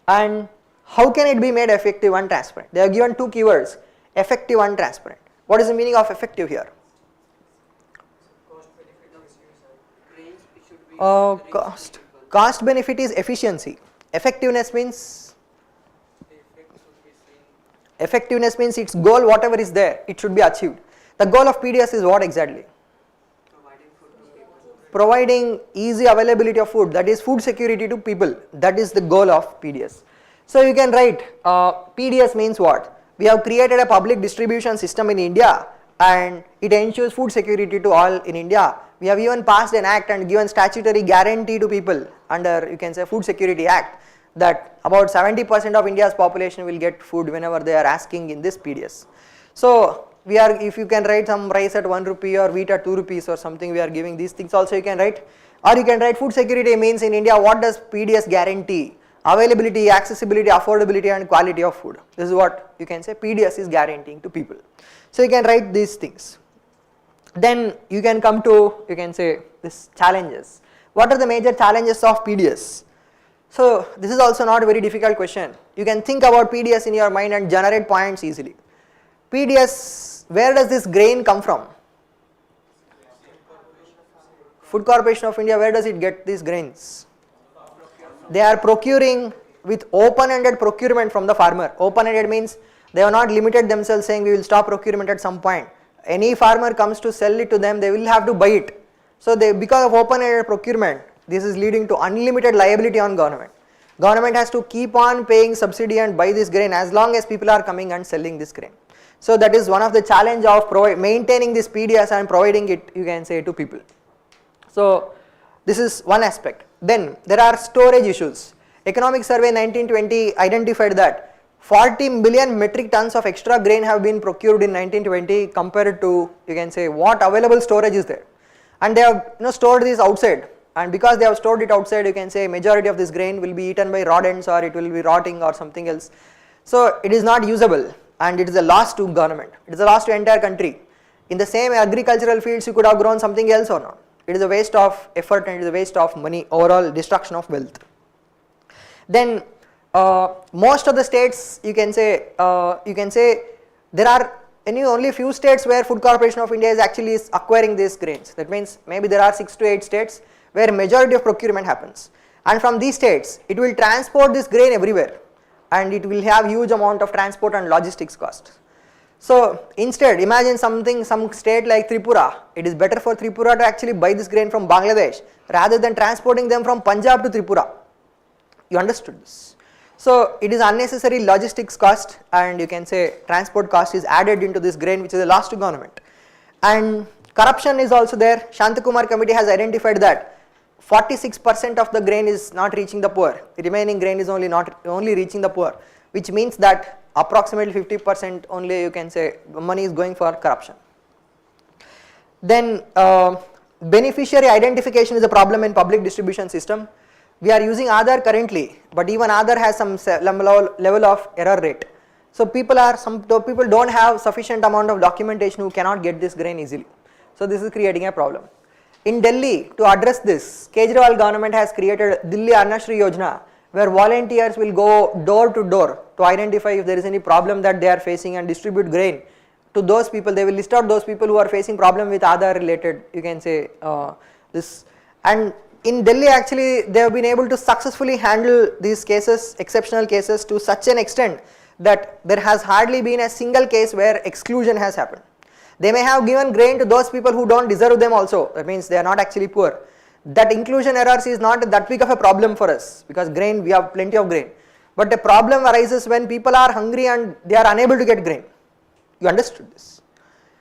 and how can it be made effective and transparent. They are given two keywords, effective and transparent. What is the meaning of effective here? Range should be Cost benefit is efficiency. Effectiveness means its goal, whatever is there, it should be achieved. The goal of PDS is what exactly? providing food to people. Providing easy availability of food, that is food security to people. That is the goal of PDS. So you can write PDS means what? We have created a public distribution system in India and it ensures food security to all in India. We have even passed an act and given statutory guarantee to people under, you can say, Food Security Act, that about 70% of India's population will get food whenever they are asking in this PDS. So we are, if you can write some rice at 1 rupee or wheat at 2 rupees or something, we are giving these things also you can write. Or you can write food security means in India what does PDS guarantee? Availability, accessibility, affordability and quality of food. This is what you can say PDS is guaranteeing to people. So you can write these things. Then you can come to, you can say, this challenges. What are the major challenges of PDS? So this is also not a very difficult question. You can think about PDS in your mind and generate points easily. PDS, where does this grain come from? Food Corporation of India, where does it get these grains? They are procuring with open-ended procurement from the farmer. Open-ended means they have not limited themselves saying we will stop procurement at some point. Any farmer comes to sell it to them, they will have to buy it. So they, because of open-ended procurement, this is leading to unlimited liability on government. Government has to keep on paying subsidy and buy this grain as long as people are coming and selling this grain. So that is one of the challenge of maintaining this PDS and providing it, you can say, to people. So this is one aspect. Then there are storage issues. Economic Survey 1920 identified that 40 million metric tons of extra grain have been procured in 1920 compared to, you can say, what available storage is there. and they have stored this outside, and because they have stored it outside, you can say majority of this grain will be eaten by rodents or it will be rotting or something else. So it is not usable, and it is a loss to government, it is a loss to entire country. In the same agricultural fields you could have grown something else or not. It is a waste of effort and it is a waste of money, overall destruction of wealth. Then most of the states, you can say there are only few states where Food Corporation of India is actually acquiring these grains. That means maybe there are 6 to 8 states where majority of procurement happens, and from these states it will transport this grain everywhere, and it will have huge amount of transport and logistics cost. So instead, imagine some state like Tripura, it is better for Tripura to actually buy this grain from Bangladesh rather than transporting them from Punjab to Tripura. You understood this? So it is unnecessary logistics cost, and you can say transport cost is added into this grain, which is a loss to government. And corruption is also there. Shantakumar committee has identified that 46% of the grain is not reaching the poor. The remaining grain is only reaching the poor, which means that approximately 50% only, you can say, money is going for corruption. Then beneficiary identification is a problem in public distribution system. We are using Aadhaar currently, but even Aadhaar has some level of error rate. So people don't have sufficient amount of documentation who cannot get this grain easily. So this is creating a problem. In Delhi, to address this, Kejriwal government has created Delhi Annashri Yojana, where volunteers will go door to door to identify if there is any problem that they are facing and distribute grain to those people. They will list out those people who are facing problem with Aadhaar related, you can say this. And in Delhi actually they have been able to successfully handle these cases, exceptional cases, to such an extent that there has hardly been a single case where exclusion has happened. They may have given grain to those people who don't deserve them also, that means they are not actually poor. That inclusion errors is not that big of a problem for us, because grain, we have plenty of grain. But the problem arises when people are hungry and they are unable to get grain. You understood this?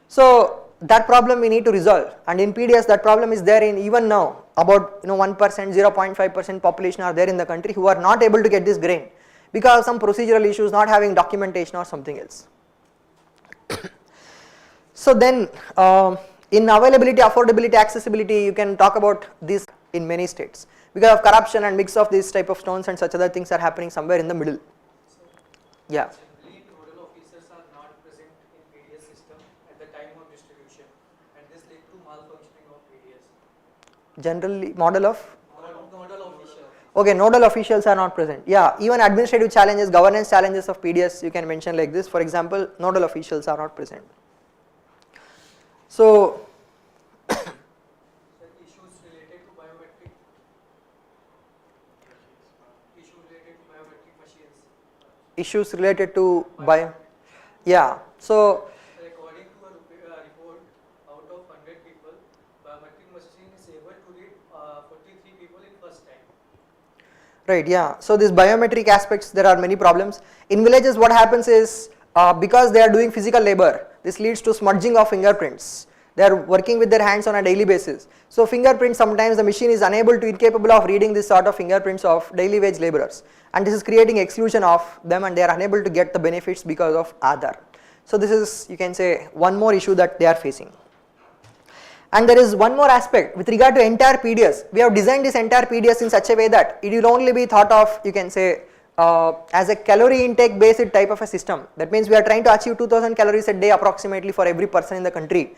So that problem we need to resolve, and in PDS that problem is there in even now. About 1%, 0.5% population are there in the country who are not able to get this grain because of some procedural issues, not having documentation or something else. So then in availability, affordability, accessibility, you can talk about this in many states. Because of corruption and mix of these type of stones and such other things are happening somewhere in the middle. Yeah. Generally, nodal officers are not present in PDS system at the time of distribution, and this led to malfunctioning of PDS. Generally, model of? Nodal officials. Okay, nodal officials are not present. Yeah, even administrative challenges, governance challenges of PDS, you can mention like this. For example, nodal officials are not present. So, Issues related to biometric machines. issues related to yeah. So, According to a report, out of 100 people, biometric machine is able to read 43 people in first time. right, yeah. So these biometric aspects, there are many problems. In villages what happens is, because they are doing physical labor, this leads to smudging of fingerprints. They are working with their hands on a daily basis. So fingerprints, sometimes the machine is incapable of reading this sort of fingerprints of daily wage laborers. And this is creating exclusion of them, and they are unable to get the benefits because of Aadhaar. So this is, you can say, one more issue that they are facing. And there is one more aspect with regard to entire PDS. We have designed this entire PDS in such a way that it will only be thought of, you can say, as a calorie intake based type of a system. That means we are trying to achieve 2000 calories a day approximately for every person in the country.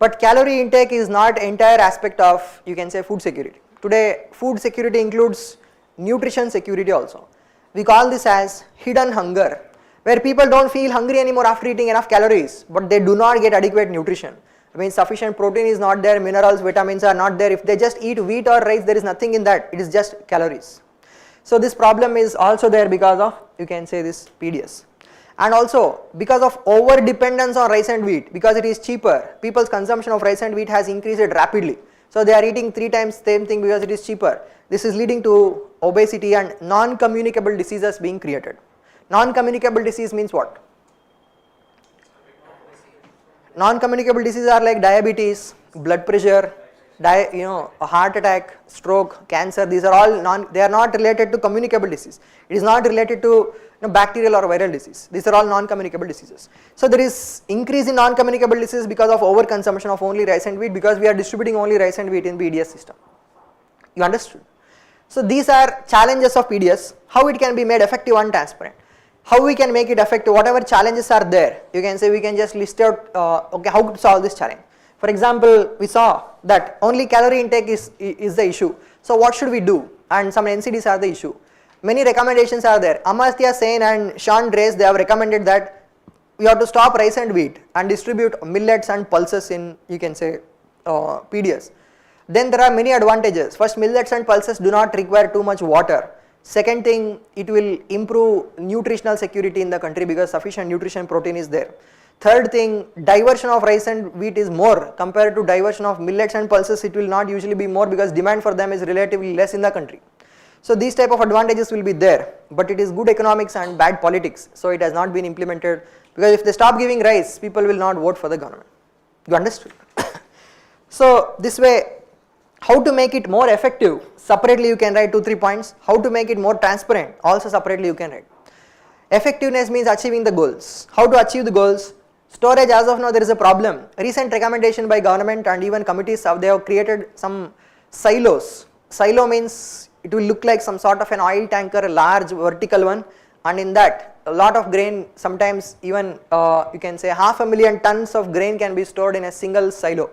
But calorie intake is not entire aspect of, you can say, food security. Today food security includes nutrition security also. We call this as hidden hunger, where people don't feel hungry anymore after eating enough calories, but they do not get adequate nutrition. I mean, sufficient protein is not there, minerals, vitamins are not there. If they just eat wheat or rice, there is nothing in that, it is just calories. So this problem is also there because of, you can say, this PDS. And also because of over dependence on rice and wheat, because it is cheaper, people's consumption of rice and wheat has increased rapidly. So they are eating 3 times same thing because it is cheaper. This is leading to obesity and non-communicable diseases being created. Non-communicable disease means what? Non-communicable diseases are like diabetes, blood pressure, a heart attack, stroke, cancer. These are all they are not related to communicable disease. It is not related to bacterial or viral disease. These are all non-communicable diseases. So there is increase in non-communicable disease because of overconsumption of only rice and wheat, because we are distributing only rice and wheat in PDS system. You understood? So these are challenges of PDS, how it can be made effective and transparent. How we can make it effective, whatever challenges are there, you can say we can just list out, okay, how to solve this challenge. For example, we saw that only calorie intake is the issue. So what should we do? And some NCDs are the issue. Many recommendations are there. Amartya Sen and Sean Drace, they have recommended that we have to stop rice and wheat and distribute millets and pulses in, you can say, PDS. Then there are many advantages. First, millets and pulses do not require too much water. Second thing, it will improve nutritional security in the country because sufficient nutrition protein is there. Third thing, diversion of rice and wheat is more compared to diversion of millets and pulses. It will not usually be more because demand for them is relatively less in the country. So these type of advantages will be there, but it is good economics and bad politics. So it has not been implemented, because if they stop giving rice, people will not vote for the government. You understood? So this way, how to make it more effective, separately you can write 2-3 points. How to make it more transparent, also separately you can write. Effectiveness means achieving the goals. How to achieve the goals? Storage, as of now there is a problem. Recent recommendation by government and even committees, they have created some silos. Silo means it will look like some sort of an oil tanker, a large vertical one, and in that a lot of grain, sometimes even you can say 500,000 tons of grain can be stored in a single silo.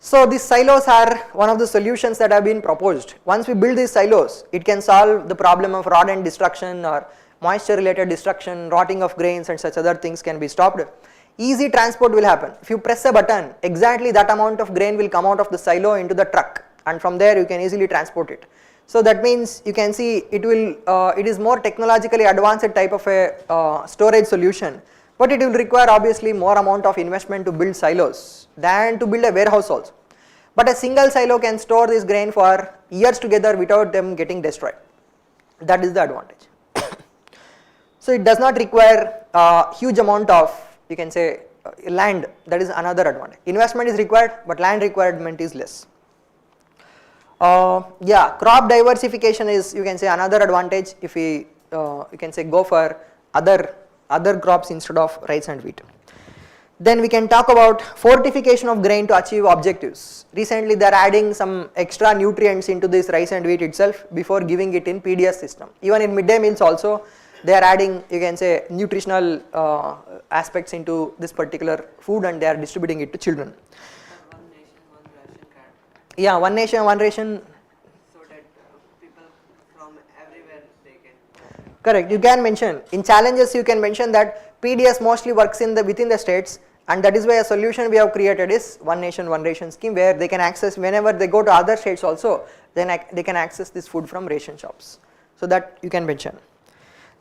So these silos are one of the solutions that have been proposed. Once we build these silos, it can solve the problem of rodent destruction or moisture related destruction, rotting of grains and such other things can be stopped. Easy transport will happen. If you press a button, exactly that amount of grain will come out of the silo into the truck, and from there you can easily transport it. So that means you can see it will, it is more technologically advanced type of a storage solution, but it will require obviously more amount of investment to build silos than to build a warehouse also. But a single silo can store this grain for years together without them getting destroyed. That is the advantage. So it does not require a huge amount of, you can say, land. That is another advantage. Investment is required, but land requirement is less. Yeah, crop diversification is, you can say, another advantage if we you can say go for other crops instead of rice and wheat. Then we can talk about fortification of grain to achieve objectives. Recently they are adding some extra nutrients into this rice and wheat itself before giving it in PDS system. Even in midday meals also they are adding, you can say, nutritional aspects into this particular food, and they are distributing it to children. One nation, one ration card. Yeah, one nation, one ration. So that people from everywhere they can. Correct. You can mention in challenges. You can mention that PDS mostly works in within the states, and that is why a solution we have created is one nation, one ration scheme, where they can access whenever they go to other states also. Then they can access this food from ration shops. So that you can mention.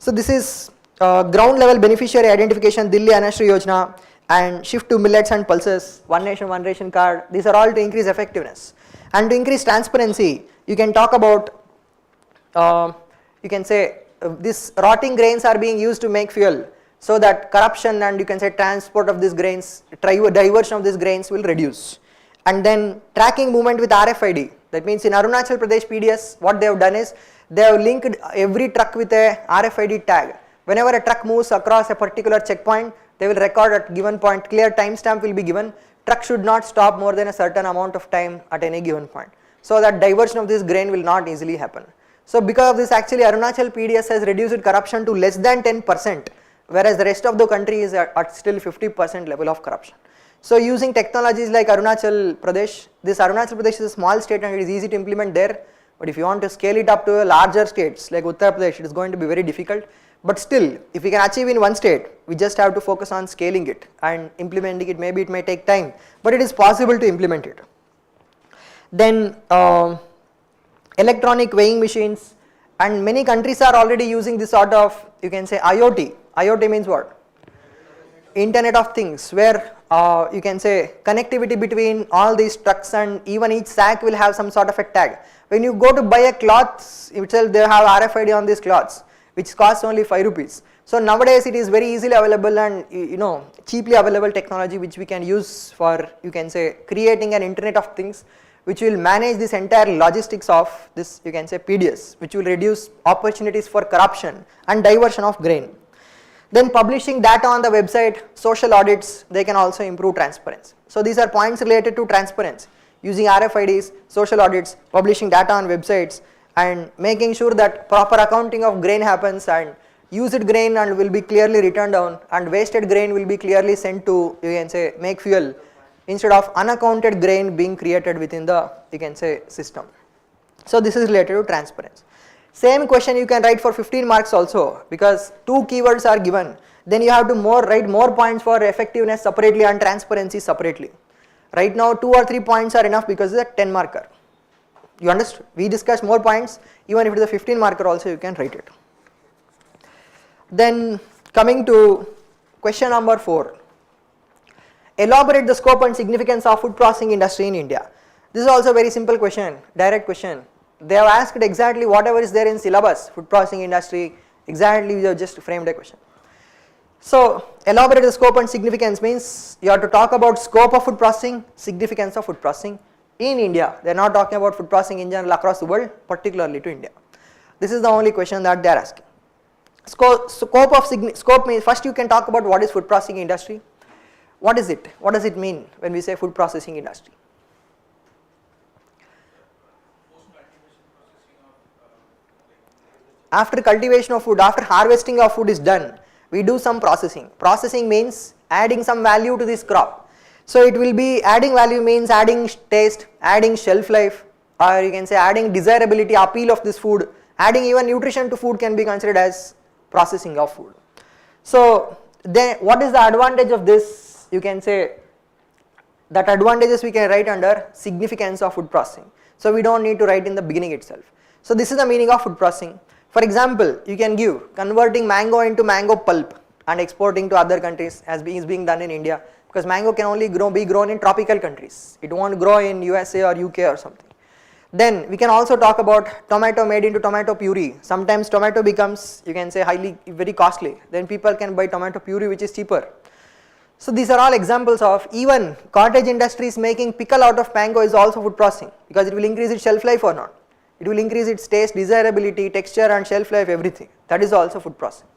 So this is ground level beneficiary identification, Delhi Anashri Yojana, and shift to millets and pulses, one nation, one ration card. These are all to increase effectiveness and to increase transparency. You can talk about, you can say, these rotting grains are being used to make fuel, so that corruption and, you can say, transport of these grains, diversion of these grains will reduce. And then tracking movement with RFID. That means in Arunachal Pradesh PDS, what they have done is they have linked every truck with a RFID tag. Whenever a truck moves across a particular checkpoint, they will record at given point, clear timestamp will be given. Truck should not stop more than a certain amount of time at any given point, so that diversion of this grain will not easily happen. So because of this, actually Arunachal PDS has reduced corruption to less than 10%, whereas the rest of the country is at still 50% level of corruption. So using technologies like Arunachal Pradesh, this Arunachal Pradesh is a small state and it is easy to implement there, but if you want to scale it up to larger states like Uttar Pradesh, it is going to be very difficult. But still, if we can achieve in one state, we just have to focus on scaling it and implementing it. Maybe it may take time, but it is possible to implement it. Then electronic weighing machines, and many countries are already using this sort of, you can say, IoT. IoT means what? Internet of Things, where you can say connectivity between all these trucks, and even each sack will have some sort of a tag. When you go to buy a cloth itself, they have RFID on these cloths, which costs only 5 rupees. So nowadays it is very easily available and, you know, cheaply available technology which we can use for, you can say, creating an Internet of Things which will manage this entire logistics of this, you can say, PDS, which will reduce opportunities for corruption and diversion of grain. Then publishing data on the website, social audits, they can also improve transparency. So these are points related to transparency, using RFIDs, social audits, publishing data on websites, and making sure that proper accounting of grain happens, and used grain and will be clearly written down, and wasted grain will be clearly sent to, you can say, make fuel, instead of unaccounted grain being created within the, you can say, system. So this is related to transparency. Same question you can write for 15 marks also, because 2 keywords are given. Then you have to write more points for effectiveness separately and transparency separately. Right now 2 or 3 points are enough because it's a 10 marker. You understood? We discussed more points, even if it is a 15 marker also you can write it. Then coming to question number 4. Elaborate the scope and significance of food processing industry in India. This is also a very simple question, direct question. They have asked exactly whatever is there in syllabus, food processing industry, exactly we have just framed a question. So elaborate the scope and significance means you have to talk about scope of food processing, significance of food processing in India. They are not talking about food processing in general across the world, particularly to India. This is the only question that they are asking. Scope means first you can talk about what is food processing industry. What is it? What does it mean when we say food processing industry? After cultivation of food, after harvesting of food is done, we do some processing. Processing means adding some value to this crop. So it will be adding value means adding taste, adding shelf life, or you can say adding desirability, appeal of this food, adding even nutrition to food can be considered as processing of food. So then what is the advantage of this? You can say that advantages we can write under significance of food processing. So we don't need to write in the beginning itself. So this is the meaning of food processing. For example, you can give converting mango into mango pulp and exporting to other countries as is being done in India, because mango can only be grown in tropical countries. It won't grow in USA or UK or something. Then we can also talk about tomato made into tomato puree. Sometimes tomato becomes, you can say, very costly. Then people can buy tomato puree which is cheaper. So these are all examples of even cottage industries making pickle out of mango is also food processing, because it will increase its shelf life or not. It will increase its taste, desirability, texture and shelf life, everything. That is also food processing.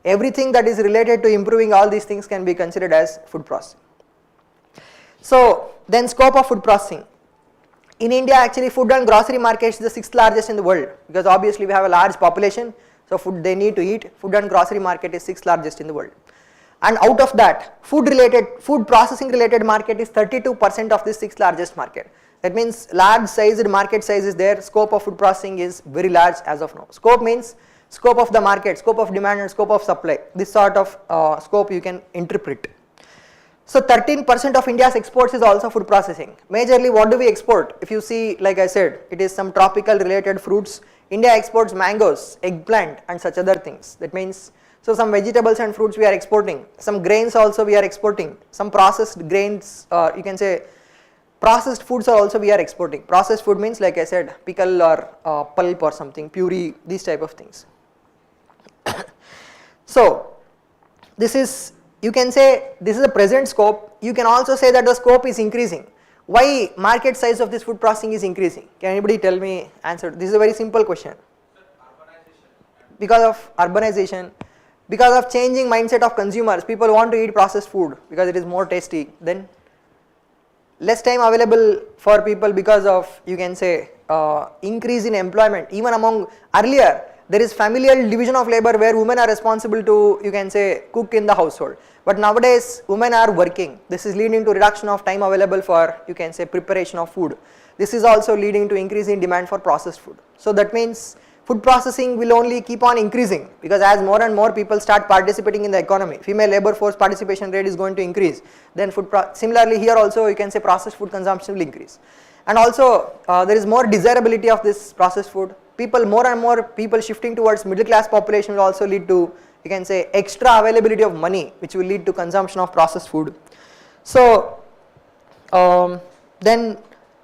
Everything that is related to improving all these things can be considered as food processing. So then scope of food processing. In India actually food and grocery market is the 6th largest in the world, because obviously we have a large population, so food they need to eat. Food and grocery market is 6th largest in the world. And out of that, food processing related market is 32% of this 6th largest market. That means large sized market size is there. Scope of food processing is very large as of now. Scope means scope of the market, scope of demand and scope of supply. This sort of scope you can interpret. So 13% of India's exports is also food processing. Majorly what do we export? If you see, like I said, it is some tropical related fruits. India exports mangoes, eggplant and such other things. That means so some vegetables and fruits we are exporting, some grains also we are exporting, some processed grains, you can say processed foods are also we are exporting. Processed food means, like I said, pickle or pulp or something, puree, these type of things. So this is, you can say this is a present scope. You can also say that the scope is increasing. Why market size of this food processing is increasing? Can anybody tell me, answer? This is a very simple question. Because of urbanization. Because of changing mindset of consumers, people want to eat processed food because it is more tasty. Then less time available for people because of, you can say, increase in employment. Even among earlier, there is familial division of labor where women are responsible to, you can say, cook in the household. But nowadays, women are working. This is leading to reduction of time available for, you can say, preparation of food. This is also leading to increase in demand for processed food. So that means food processing will only keep on increasing, because as more and more people start participating in the economy, female labor force participation rate is going to increase. Then similarly here also you can say processed food consumption will increase. And also there is more desirability of this processed food. More and more people shifting towards middle class population will also lead to, you can say, extra availability of money, which will lead to consumption of processed food. So then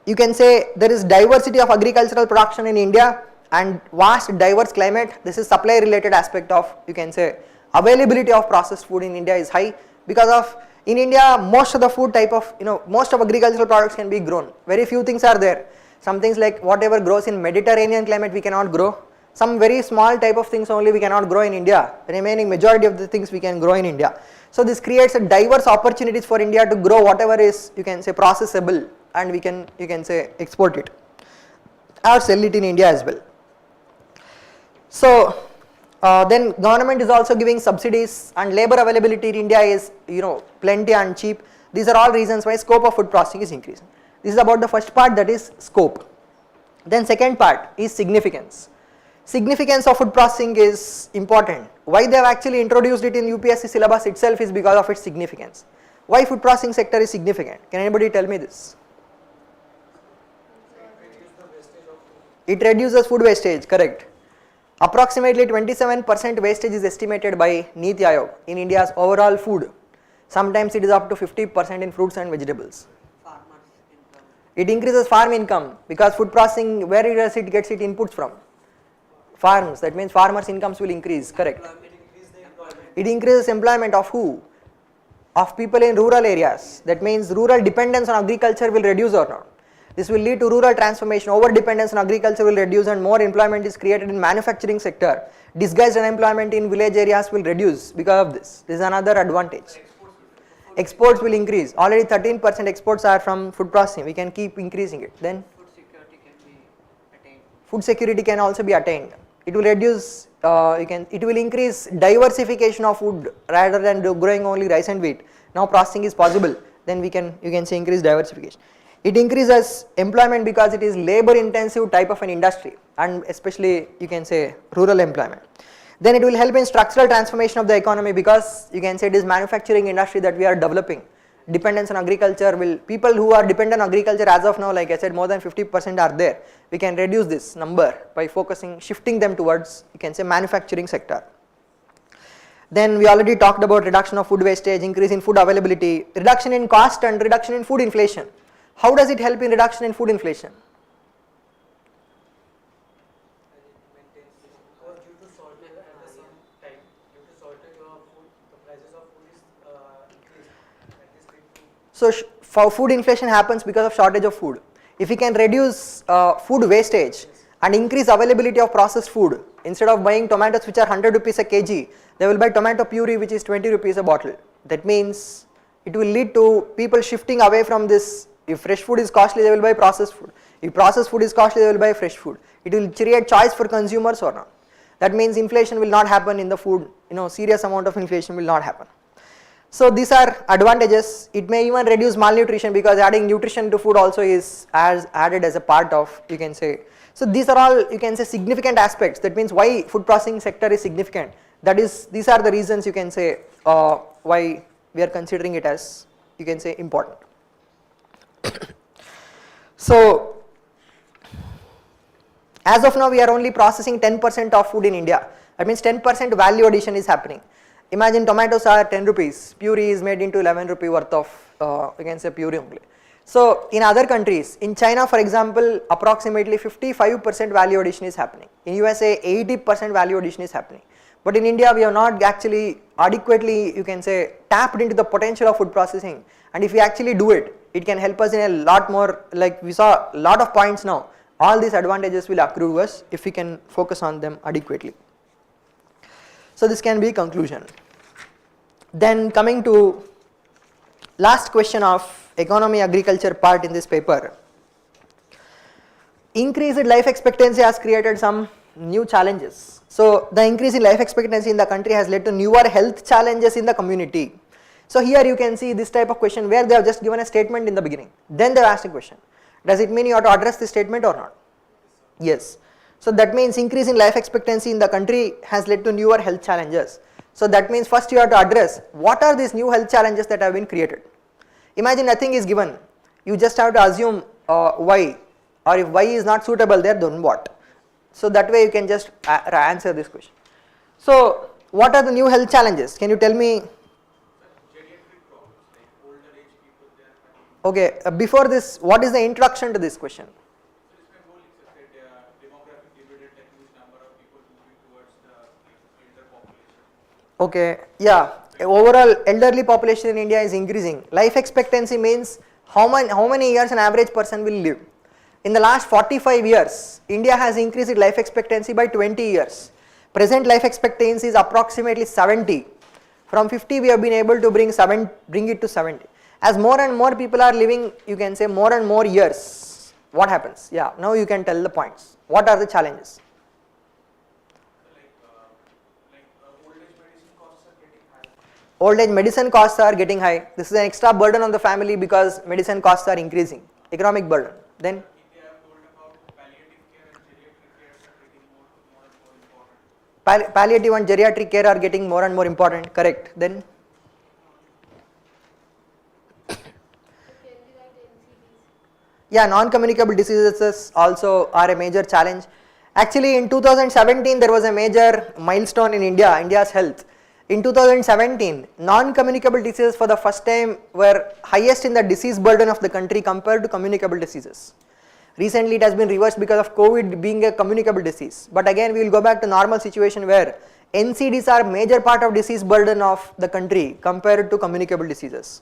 you can say there is diversity of agricultural production in India and vast diverse climate. This is supply related aspect of, you can say, availability of processed food in India is high because of In India, most of the food type of, most of agricultural products can be grown. Very few things are there. Some things like whatever grows in Mediterranean climate we cannot grow. Some very small type of things only we cannot grow in India. The remaining majority of the things we can grow in India. So this creates a diverse opportunities for India to grow whatever is, you can say, processable, and we can, you can say, export it or sell it in India as well. So then government is also giving subsidies, and labor availability in India is, plenty and cheap. These are all reasons why scope of food processing is increasing. This is about the first part, that is scope. Then second part is significance. Significance of food processing is important. Why they have actually introduced it in UPSC syllabus itself is because of its significance. Why food processing sector is significant? Can anybody tell me this? It reduces food wastage, correct. Approximately 27% wastage is estimated by Niti Aayog in India's overall food. Sometimes it is up to 50% in fruits and vegetables. Farmers' income. It increases farm income because food processing, where does it gets its inputs from? Farms. That means farmers' incomes will increase, correct. It increases employment of who? Of people in rural areas. That means rural dependence on agriculture will reduce or not. This will lead to rural transformation. Over dependence on agriculture will reduce and more employment is created in manufacturing sector. Disguised unemployment in village areas will reduce because of this. This is another advantage. Exports will increase. Already 13% exports are from food processing. We can keep increasing it. Then Food security can be attained. food security can also be attained. It will reduce, it will increase diversification of food rather than growing only rice and wheat. Now processing is possible. Then you can say increase diversification. It increases employment because it is labor intensive type of an industry, and especially you can say rural employment. Then it will help in structural transformation of the economy because you can say it is manufacturing industry that we are developing. Dependence on agriculture will, people who are dependent on agriculture as of now, like I said, more than 50% are there. We can reduce this number by focusing, shifting them towards, you can say, manufacturing sector. Then we already talked about reduction of food wastage, increase in food availability, reduction in cost and reduction in food inflation. How does it help in reduction in food inflation? Because due to shortage at the same time, due to shortage of food, the prices of food is increased, and this lead to. So for food inflation happens because of shortage of food. If we can reduce food wastage and increase availability of processed food, instead of buying tomatoes which are 100 rupees a kg, they will buy tomato puree which is 20 rupees a bottle. That means it will lead to people shifting away from this. If fresh food is costly, they will buy processed food. If processed food is costly, they will buy fresh food. It will create choice for consumers or not. That means inflation will not happen in the food, serious amount of inflation will not happen. So these are advantages. It may even reduce malnutrition because adding nutrition to food also is added as a part of, you can say. So these are all, you can say, significant aspects. That means why food processing sector is significant. That is, these are the reasons, you can say, why we are considering it as, you can say, important. So as of now we are only processing 10% of food in India. That means 10% value addition is happening. Imagine tomatoes are 10 rupees, puree is made into 11 rupee worth of, you can say, puree only. So in other countries, in China for example, approximately 55% value addition is happening. In USA 80% value addition is happening. But in India we have not actually adequately, you can say, tapped into the potential of food processing, and if we actually do it, it can help us in a lot more, like we saw a lot of points now. All these advantages will accrue to us if we can focus on them adequately. So this can be conclusion. Then coming to last question of economy agriculture part in this paper. Increased life expectancy has created some new challenges. So the increase in life expectancy in the country has led to newer health challenges in the community. So here you can see this type of question where they have just given a statement in the beginning. Then they have asked a question. Does it mean you have to address this statement or not? Yes. So that means increase in life expectancy in the country has led to newer health challenges. So that means first you have to address what are these new health challenges that have been created. Imagine nothing is given. You just have to assume why, or if why is not suitable there, then what. So that way you can just answer this question. So what are the new health challenges? Can you tell me? Okay, before this, what is the introduction to this question? Okay, yeah, overall elderly population in India is increasing. Life expectancy means how many years an average person will live. In the last 45 years, India has increased its life expectancy by 20 years. Present life expectancy is approximately 70. From 50 we have been able to bring it to 70. As more and more people are living, you can say more and more years, what happens? Yeah, now you can tell the points. What are the challenges? Old age medicine costs are getting high. This is an extra burden on the family because medicine costs are increasing. Economic burden. Then palliative and geriatric care are getting more and more important. Correct. Then yeah, non-communicable diseases also are a major challenge. Actually, in 2017 there was a major milestone in India's health. In 2017, non-communicable diseases for the first time were highest in the disease burden of the country compared to communicable diseases. Recently it has been reversed because of COVID being a communicable disease. But again we will go back to normal situation where NCDs are major part of disease burden of the country compared to communicable diseases.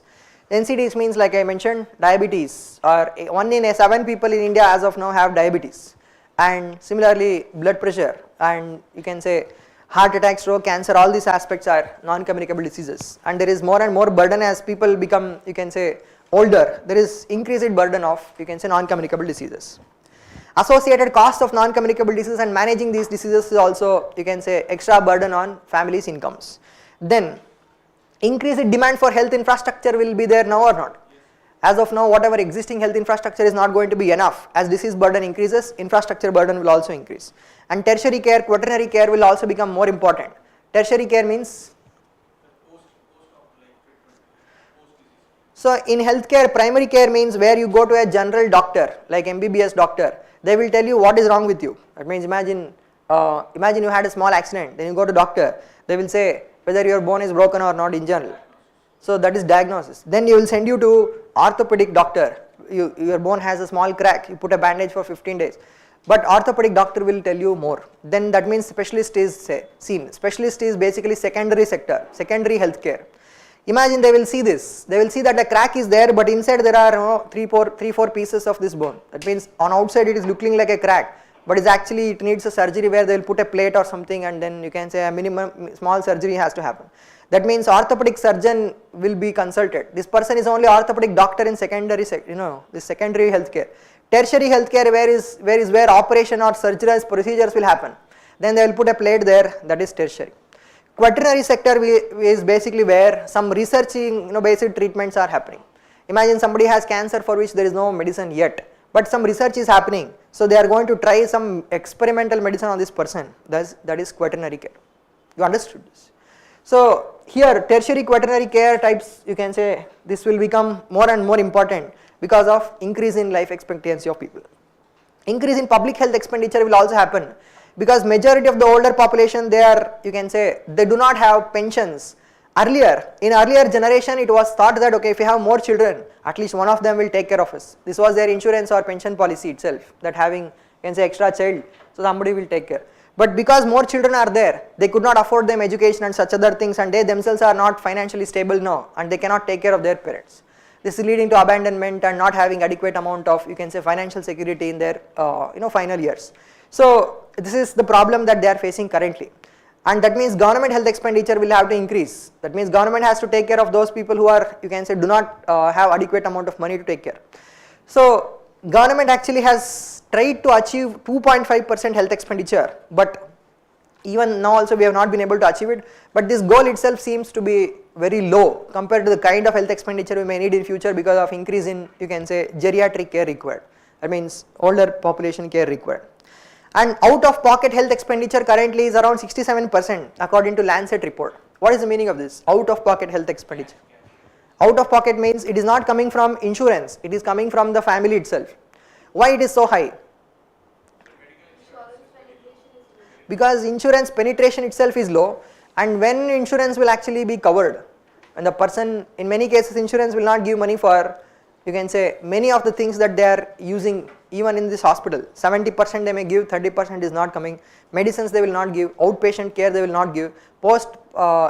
NCDs means, like I mentioned, diabetes, or 1 in 7 people in India as of now have diabetes, and similarly blood pressure, and you can say heart attack, stroke, cancer, all these aspects are non-communicable diseases, and there is more and more burden as people become, you can say, older. There is increased burden of, you can say, non-communicable diseases. Associated cost of non-communicable diseases and managing these diseases is also, you can say, extra burden on families' incomes. Then increased demand for health infrastructure will be there now or not? As of now, whatever existing health infrastructure is not going to be enough. As disease burden increases, infrastructure burden will also increase. And tertiary care, quaternary care will also become more important. Tertiary care means, so in healthcare, primary care means where you go to a general doctor, like MBBS doctor. They will tell you what is wrong with you. That means imagine you had a small accident, then you go to doctor. They will say whether your bone is broken or not in general. So that is diagnosis. Then you will send you to orthopedic doctor. Your bone has a small crack. You put a bandage for 15 days. But orthopedic doctor will tell you more. Then that means specialist is seen. Specialist is basically secondary sector, secondary healthcare. Imagine they will see this. They will see that the crack is there, but inside there are 3-4 pieces of this bone. That means on outside it is looking like a crack, but it's actually it needs a surgery where they will put a plate or something, and then you can say a minimum small surgery has to happen. That means orthopedic surgeon will be consulted. This person is only orthopedic doctor in secondary, this secondary healthcare. Tertiary healthcare where operation or surgery procedures will happen. Then they will put a plate there. That is tertiary. Quaternary sector is basically where some researching, basic treatments are happening. Imagine somebody has cancer for which there is no medicine yet, but some research is happening. So they are going to try some experimental medicine on this person. That is quaternary care. You understood this? So here tertiary quaternary care types, you can say this will become more and more important because of increase in life expectancy of people. Increase in public health expenditure will also happen because majority of the older population, they are, you can say, they do not have pensions. In earlier generation it was thought that okay, if you have more children, at least one of them will take care of us. This was their insurance or pension policy itself, that having, you can say, extra child, so somebody will take care. But because more children are there, they could not afford them education and such other things, and they themselves are not financially stable now, and they cannot take care of their parents. This is leading to abandonment and not having adequate amount of, you can say, financial security in their final years. So this is the problem that they are facing currently, and that means government health expenditure will have to increase. That means government has to take care of those people who are, you can say, do not have adequate amount of money to take care. So government actually has tried to achieve 2.5% health expenditure, but even now also we have not been able to achieve it. But this goal itself seems to be very low compared to the kind of health expenditure we may need in future because of increase in, you can say, geriatric care required. That means older population care required. And out of pocket health expenditure currently is around 67% according to Lancet report. What is the meaning of this? Out of pocket health expenditure. Out of pocket means it is not coming from insurance, it is coming from the family itself. Why it is so high? Because insurance penetration itself is low, and when insurance will actually be covered, and the person, in many cases insurance will not give money for, you can say, many of the things that they are using even in this hospital. 70% they may give, 30% is not coming. Medicines they will not give, outpatient care they will not give, post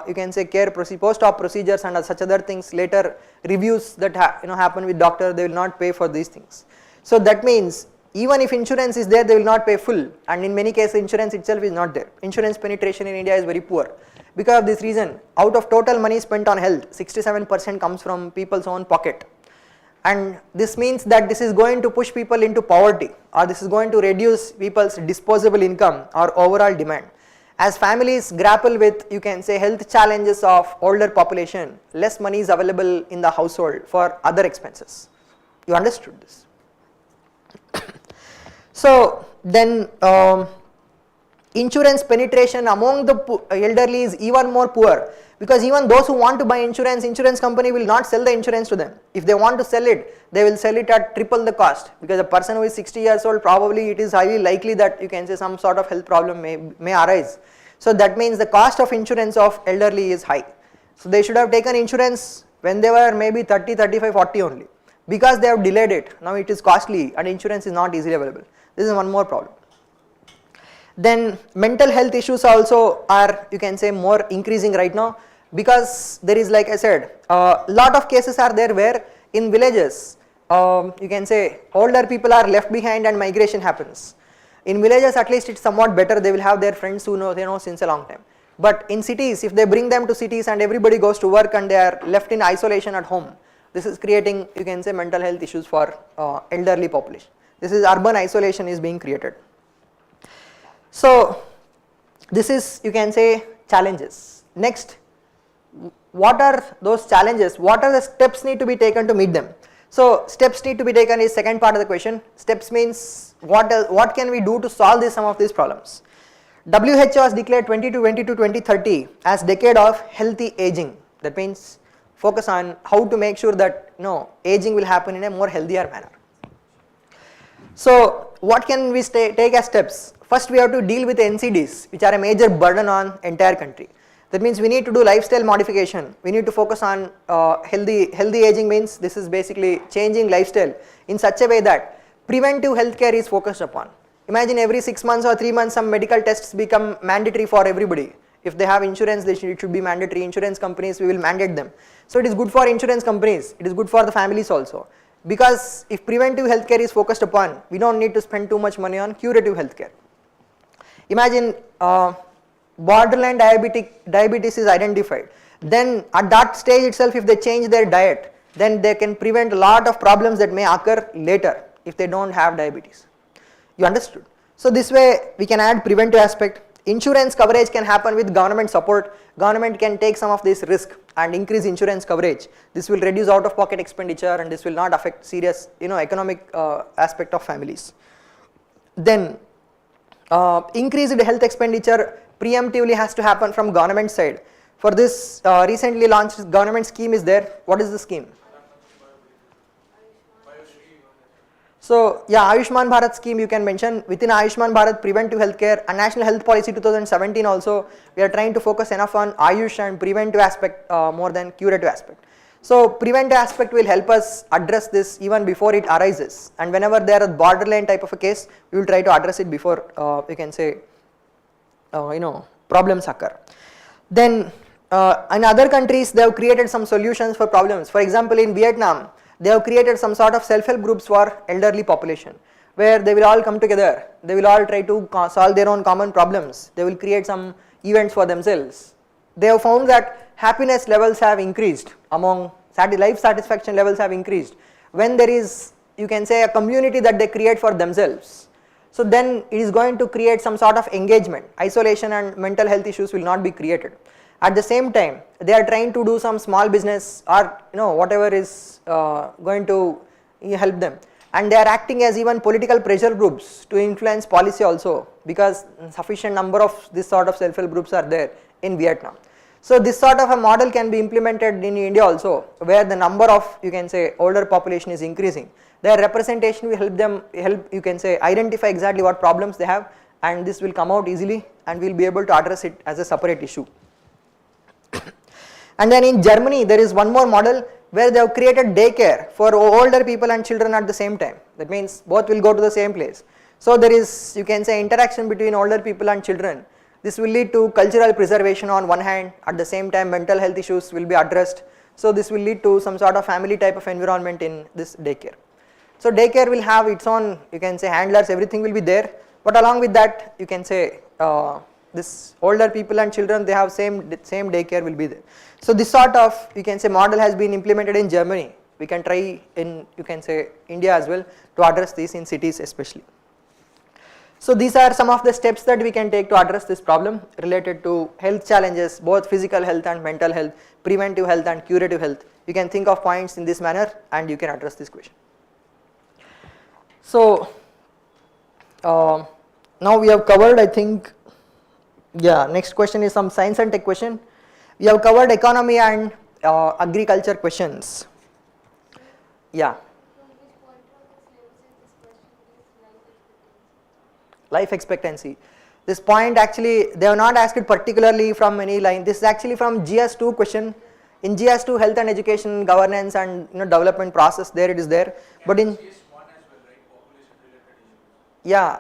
you can say care post-op procedures and such other things, later reviews that happen with doctor, they will not pay for these things. So that means even if insurance is there, they will not pay full, and in many cases insurance itself is not there. Insurance penetration in India is very poor. Because of this reason, out of total money spent on health, 67% comes from people's own pocket. And this means that this is going to push people into poverty, or this is going to reduce people's disposable income or overall demand. As families grapple with, you can say, health challenges of older population, less money is available in the household for other expenses. You understood this? So then insurance penetration among the elderly is even more poor, because even those who want to buy insurance, insurance company will not sell the insurance to them. If they want to sell it, they will sell it at triple the cost, because a person who is 60 years old, probably it is highly likely that you can say some sort of health problem may arise. So that means the cost of insurance of elderly is high. So they should have taken insurance when they were maybe 30, 35, 40 only. Because they have delayed it, now it is costly and insurance is not easily available. This is one more problem. Then mental health issues also are, you can say, more increasing right now, because there is, like I said, a lot of cases are there where in villages, you can say older people are left behind and migration happens. In villages at least it's somewhat better, they will have their friends who they know since a long time. But in cities, if they bring them to cities and everybody goes to work and they are left in isolation at home, this is creating, you can say, mental health issues for elderly population. This is urban isolation is being created. So this is, you can say, challenges. Next, what are those challenges? What are the steps need to be taken to meet them? So steps need to be taken is second part of the question. Steps means what can we do to solve some of these problems? WHO has declared 2020 to 2030 as decade of healthy aging. That means focus on how to make sure that aging will happen in a more healthier manner. So what can we take as steps? First, we have to deal with NCDs, which are a major burden on entire country. That means we need to do lifestyle modification. We need to focus on healthy aging. Means this is basically changing lifestyle in such a way that preventive healthcare is focused upon. Imagine every 6 months or 3 months some medical tests become mandatory for everybody. If they have insurance, it should be mandatory. Insurance companies, we will mandate them. So it is good for insurance companies, it is good for the families also. Because if preventive healthcare is focused upon, we don't need to spend too much money on curative healthcare. Imagine borderline diabetes is identified. Then at that stage itself, if they change their diet, then they can prevent a lot of problems that may occur later if they don't have diabetes. You understood? So this way we can add preventive aspect. Insurance coverage can happen with government support. Government can take some of this risk and increase insurance coverage. This will reduce out of pocket expenditure and this will not affect serious economic aspect of families. Then increased health expenditure preemptively has to happen from government side. For this recently launched government scheme is there. What is the scheme? So yeah, Ayushman Bharat scheme you can mention. Within Ayushman Bharat preventive healthcare and National Health Policy 2017 also, we are trying to focus enough on Ayush and preventive aspect more than curative aspect. So preventive aspect will help us address this even before it arises, and whenever there are borderline type of a case, we will try to address it before you can say problems occur. Then in other countries they have created some solutions for problems. For example, in Vietnam they have created some sort of self-help groups for elderly population, where they will all come together, they will all try to solve their own common problems, they will create some events for themselves. They have found that happiness levels have increased among life satisfaction levels have increased when there is, you can say, a community that they create for themselves. So then it is going to create some sort of engagement. Isolation and mental health issues will not be created. At the same time, they are trying to do some small business or whatever is going to help them, and they are acting as even political pressure groups to influence policy also, because sufficient number of this sort of self-help groups are there in Vietnam. So this sort of a model can be implemented in India also, where the number of, you can say, older population is increasing. Their representation will help you can say identify exactly what problems they have, and this will come out easily and we will be able to address it as a separate issue. And then in Germany there is one more model where they have created daycare for older people and children at the same time. That means both will go to the same place. So there is, you can say, interaction between older people and children. This will lead to cultural preservation on one hand, at the same time mental health issues will be addressed. So this will lead to some sort of family type of environment in this daycare. So daycare will have its own, you can say, handlers, everything will be there, but along with that you can say this older people and children, they have same daycare will be there. So this sort of, you can say, model has been implemented in Germany. We can try in, you can say, India as well to address this in cities especially. So these are some of the steps that we can take to address this problem related to health challenges, both physical health and mental health, preventive health and curative health. You can think of points in this manner and you can address this question. So now we have covered, I think, yeah, next question is some science and tech question. We have covered economy and agriculture questions. Yeah. From which point of the syllabus is this question is Life expectancy. This point actually they have not asked it particularly from any line. This is actually from GS2 question. In GS2 health and education, governance and development process, there it is there. But in GS1 as well, right? Population related issues. yeah,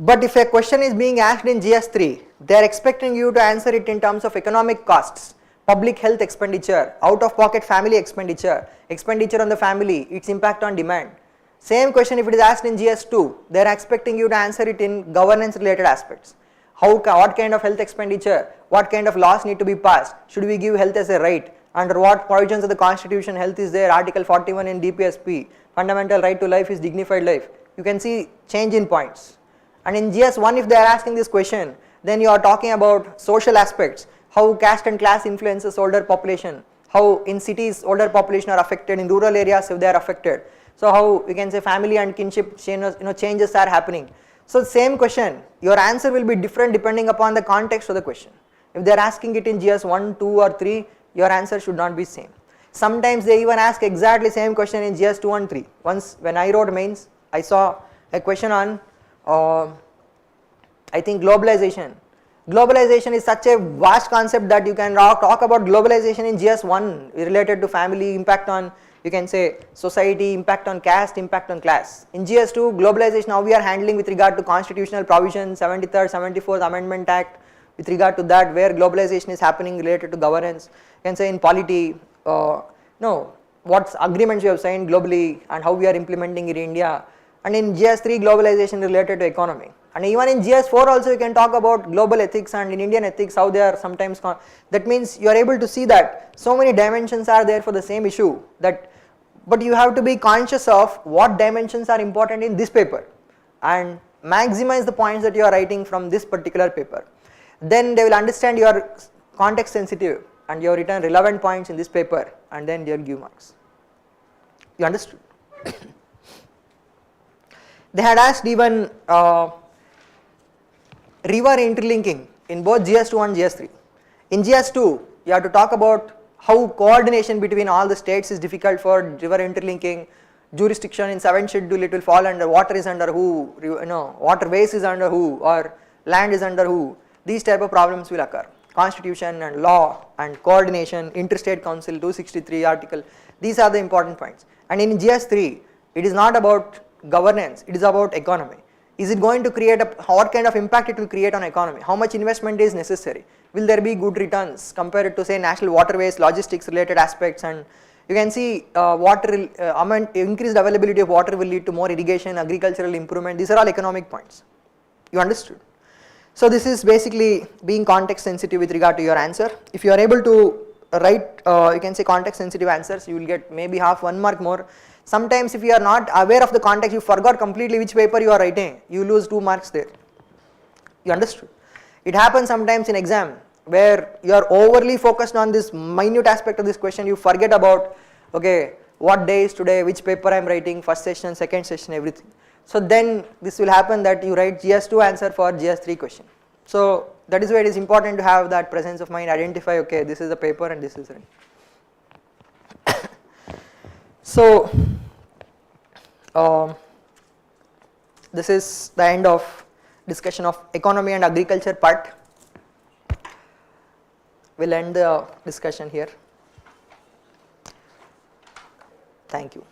but if a question is being asked in GS3, they are expecting you to answer it in terms of economic costs, public health expenditure, out of pocket family expenditure, expenditure on the family, its impact on demand. Same question if it is asked in GS2, they are expecting you to answer it in governance related aspects. What kind of health expenditure, what kind of laws need to be passed, should we give health as a right, under what provisions of the constitution health is there, article 41 in DPSP, fundamental right to life is dignified life. You can see change in points. And in GS1 if they are asking this question, then you are talking about social aspects, how caste and class influences older population, how in cities older population are affected, in rural areas if they are affected. So how you can say family and kinship changes are happening. So same question, your answer will be different depending upon the context of the question. If they are asking it in GS1, 2 or 3, your answer should not be same. Sometimes they even ask exactly same question in GS2 and 3. Once when I wrote mains, I saw a question on I think globalization. Globalization is such a vast concept that you can talk about globalization in GS1 related to family, impact on, you can say, society, impact on caste, impact on class. In GS2, globalization now we are handling with regard to constitutional provision, 73rd, 74th Amendment Act, with regard to that where globalization is happening related to governance. You can say in polity, what agreements we have signed globally and how we are implementing it in India. And in GS3, globalization related to economy. And even in GS4 also you can talk about global ethics and in Indian ethics how they are sometimes, that means you are able to see that so many dimensions are there for the same issue, that, but you have to be conscious of what dimensions are important in this paper and maximize the points that you are writing from this particular paper. Then they will understand you are context sensitive and you have written relevant points in this paper and then they will give marks. You understood? They had asked even river interlinking in both GS2 and GS3. In GS2, you have to talk about how coordination between all the states is difficult for river interlinking, jurisdiction in 7th schedule it will fall under, water is under who, waterways is under who, or land is under who. These type of problems will occur. Constitution and law and coordination, interstate council 263 article, these are the important points. And in GS3, it is not about governance, it is about economy. Is it going to create what kind of impact it will create on economy? How much investment is necessary? Will there be good returns compared to say national waterways, logistics related aspects, and you can see increased availability of water will lead to more irrigation, agricultural improvement. These are all economic points. You understood? So this is basically being context sensitive with regard to your answer. If you are able to write, you can say context sensitive answers, you will get maybe half 1 mark more. Sometimes if you are not aware of the context, you forgot completely which paper you are writing, you lose 2 marks there. You understood? It happens sometimes in exam where you are overly focused on this minute aspect of this question, you forget about, okay, what day is today, which paper I am writing, first session, second session, everything. So then this will happen that you write GS2 answer for GS3 question. So that is why it is important to have that presence of mind, identify, okay, this is the paper and this is it. So this is the end of discussion of economy and agriculture part. We'll end the discussion here. Thank you.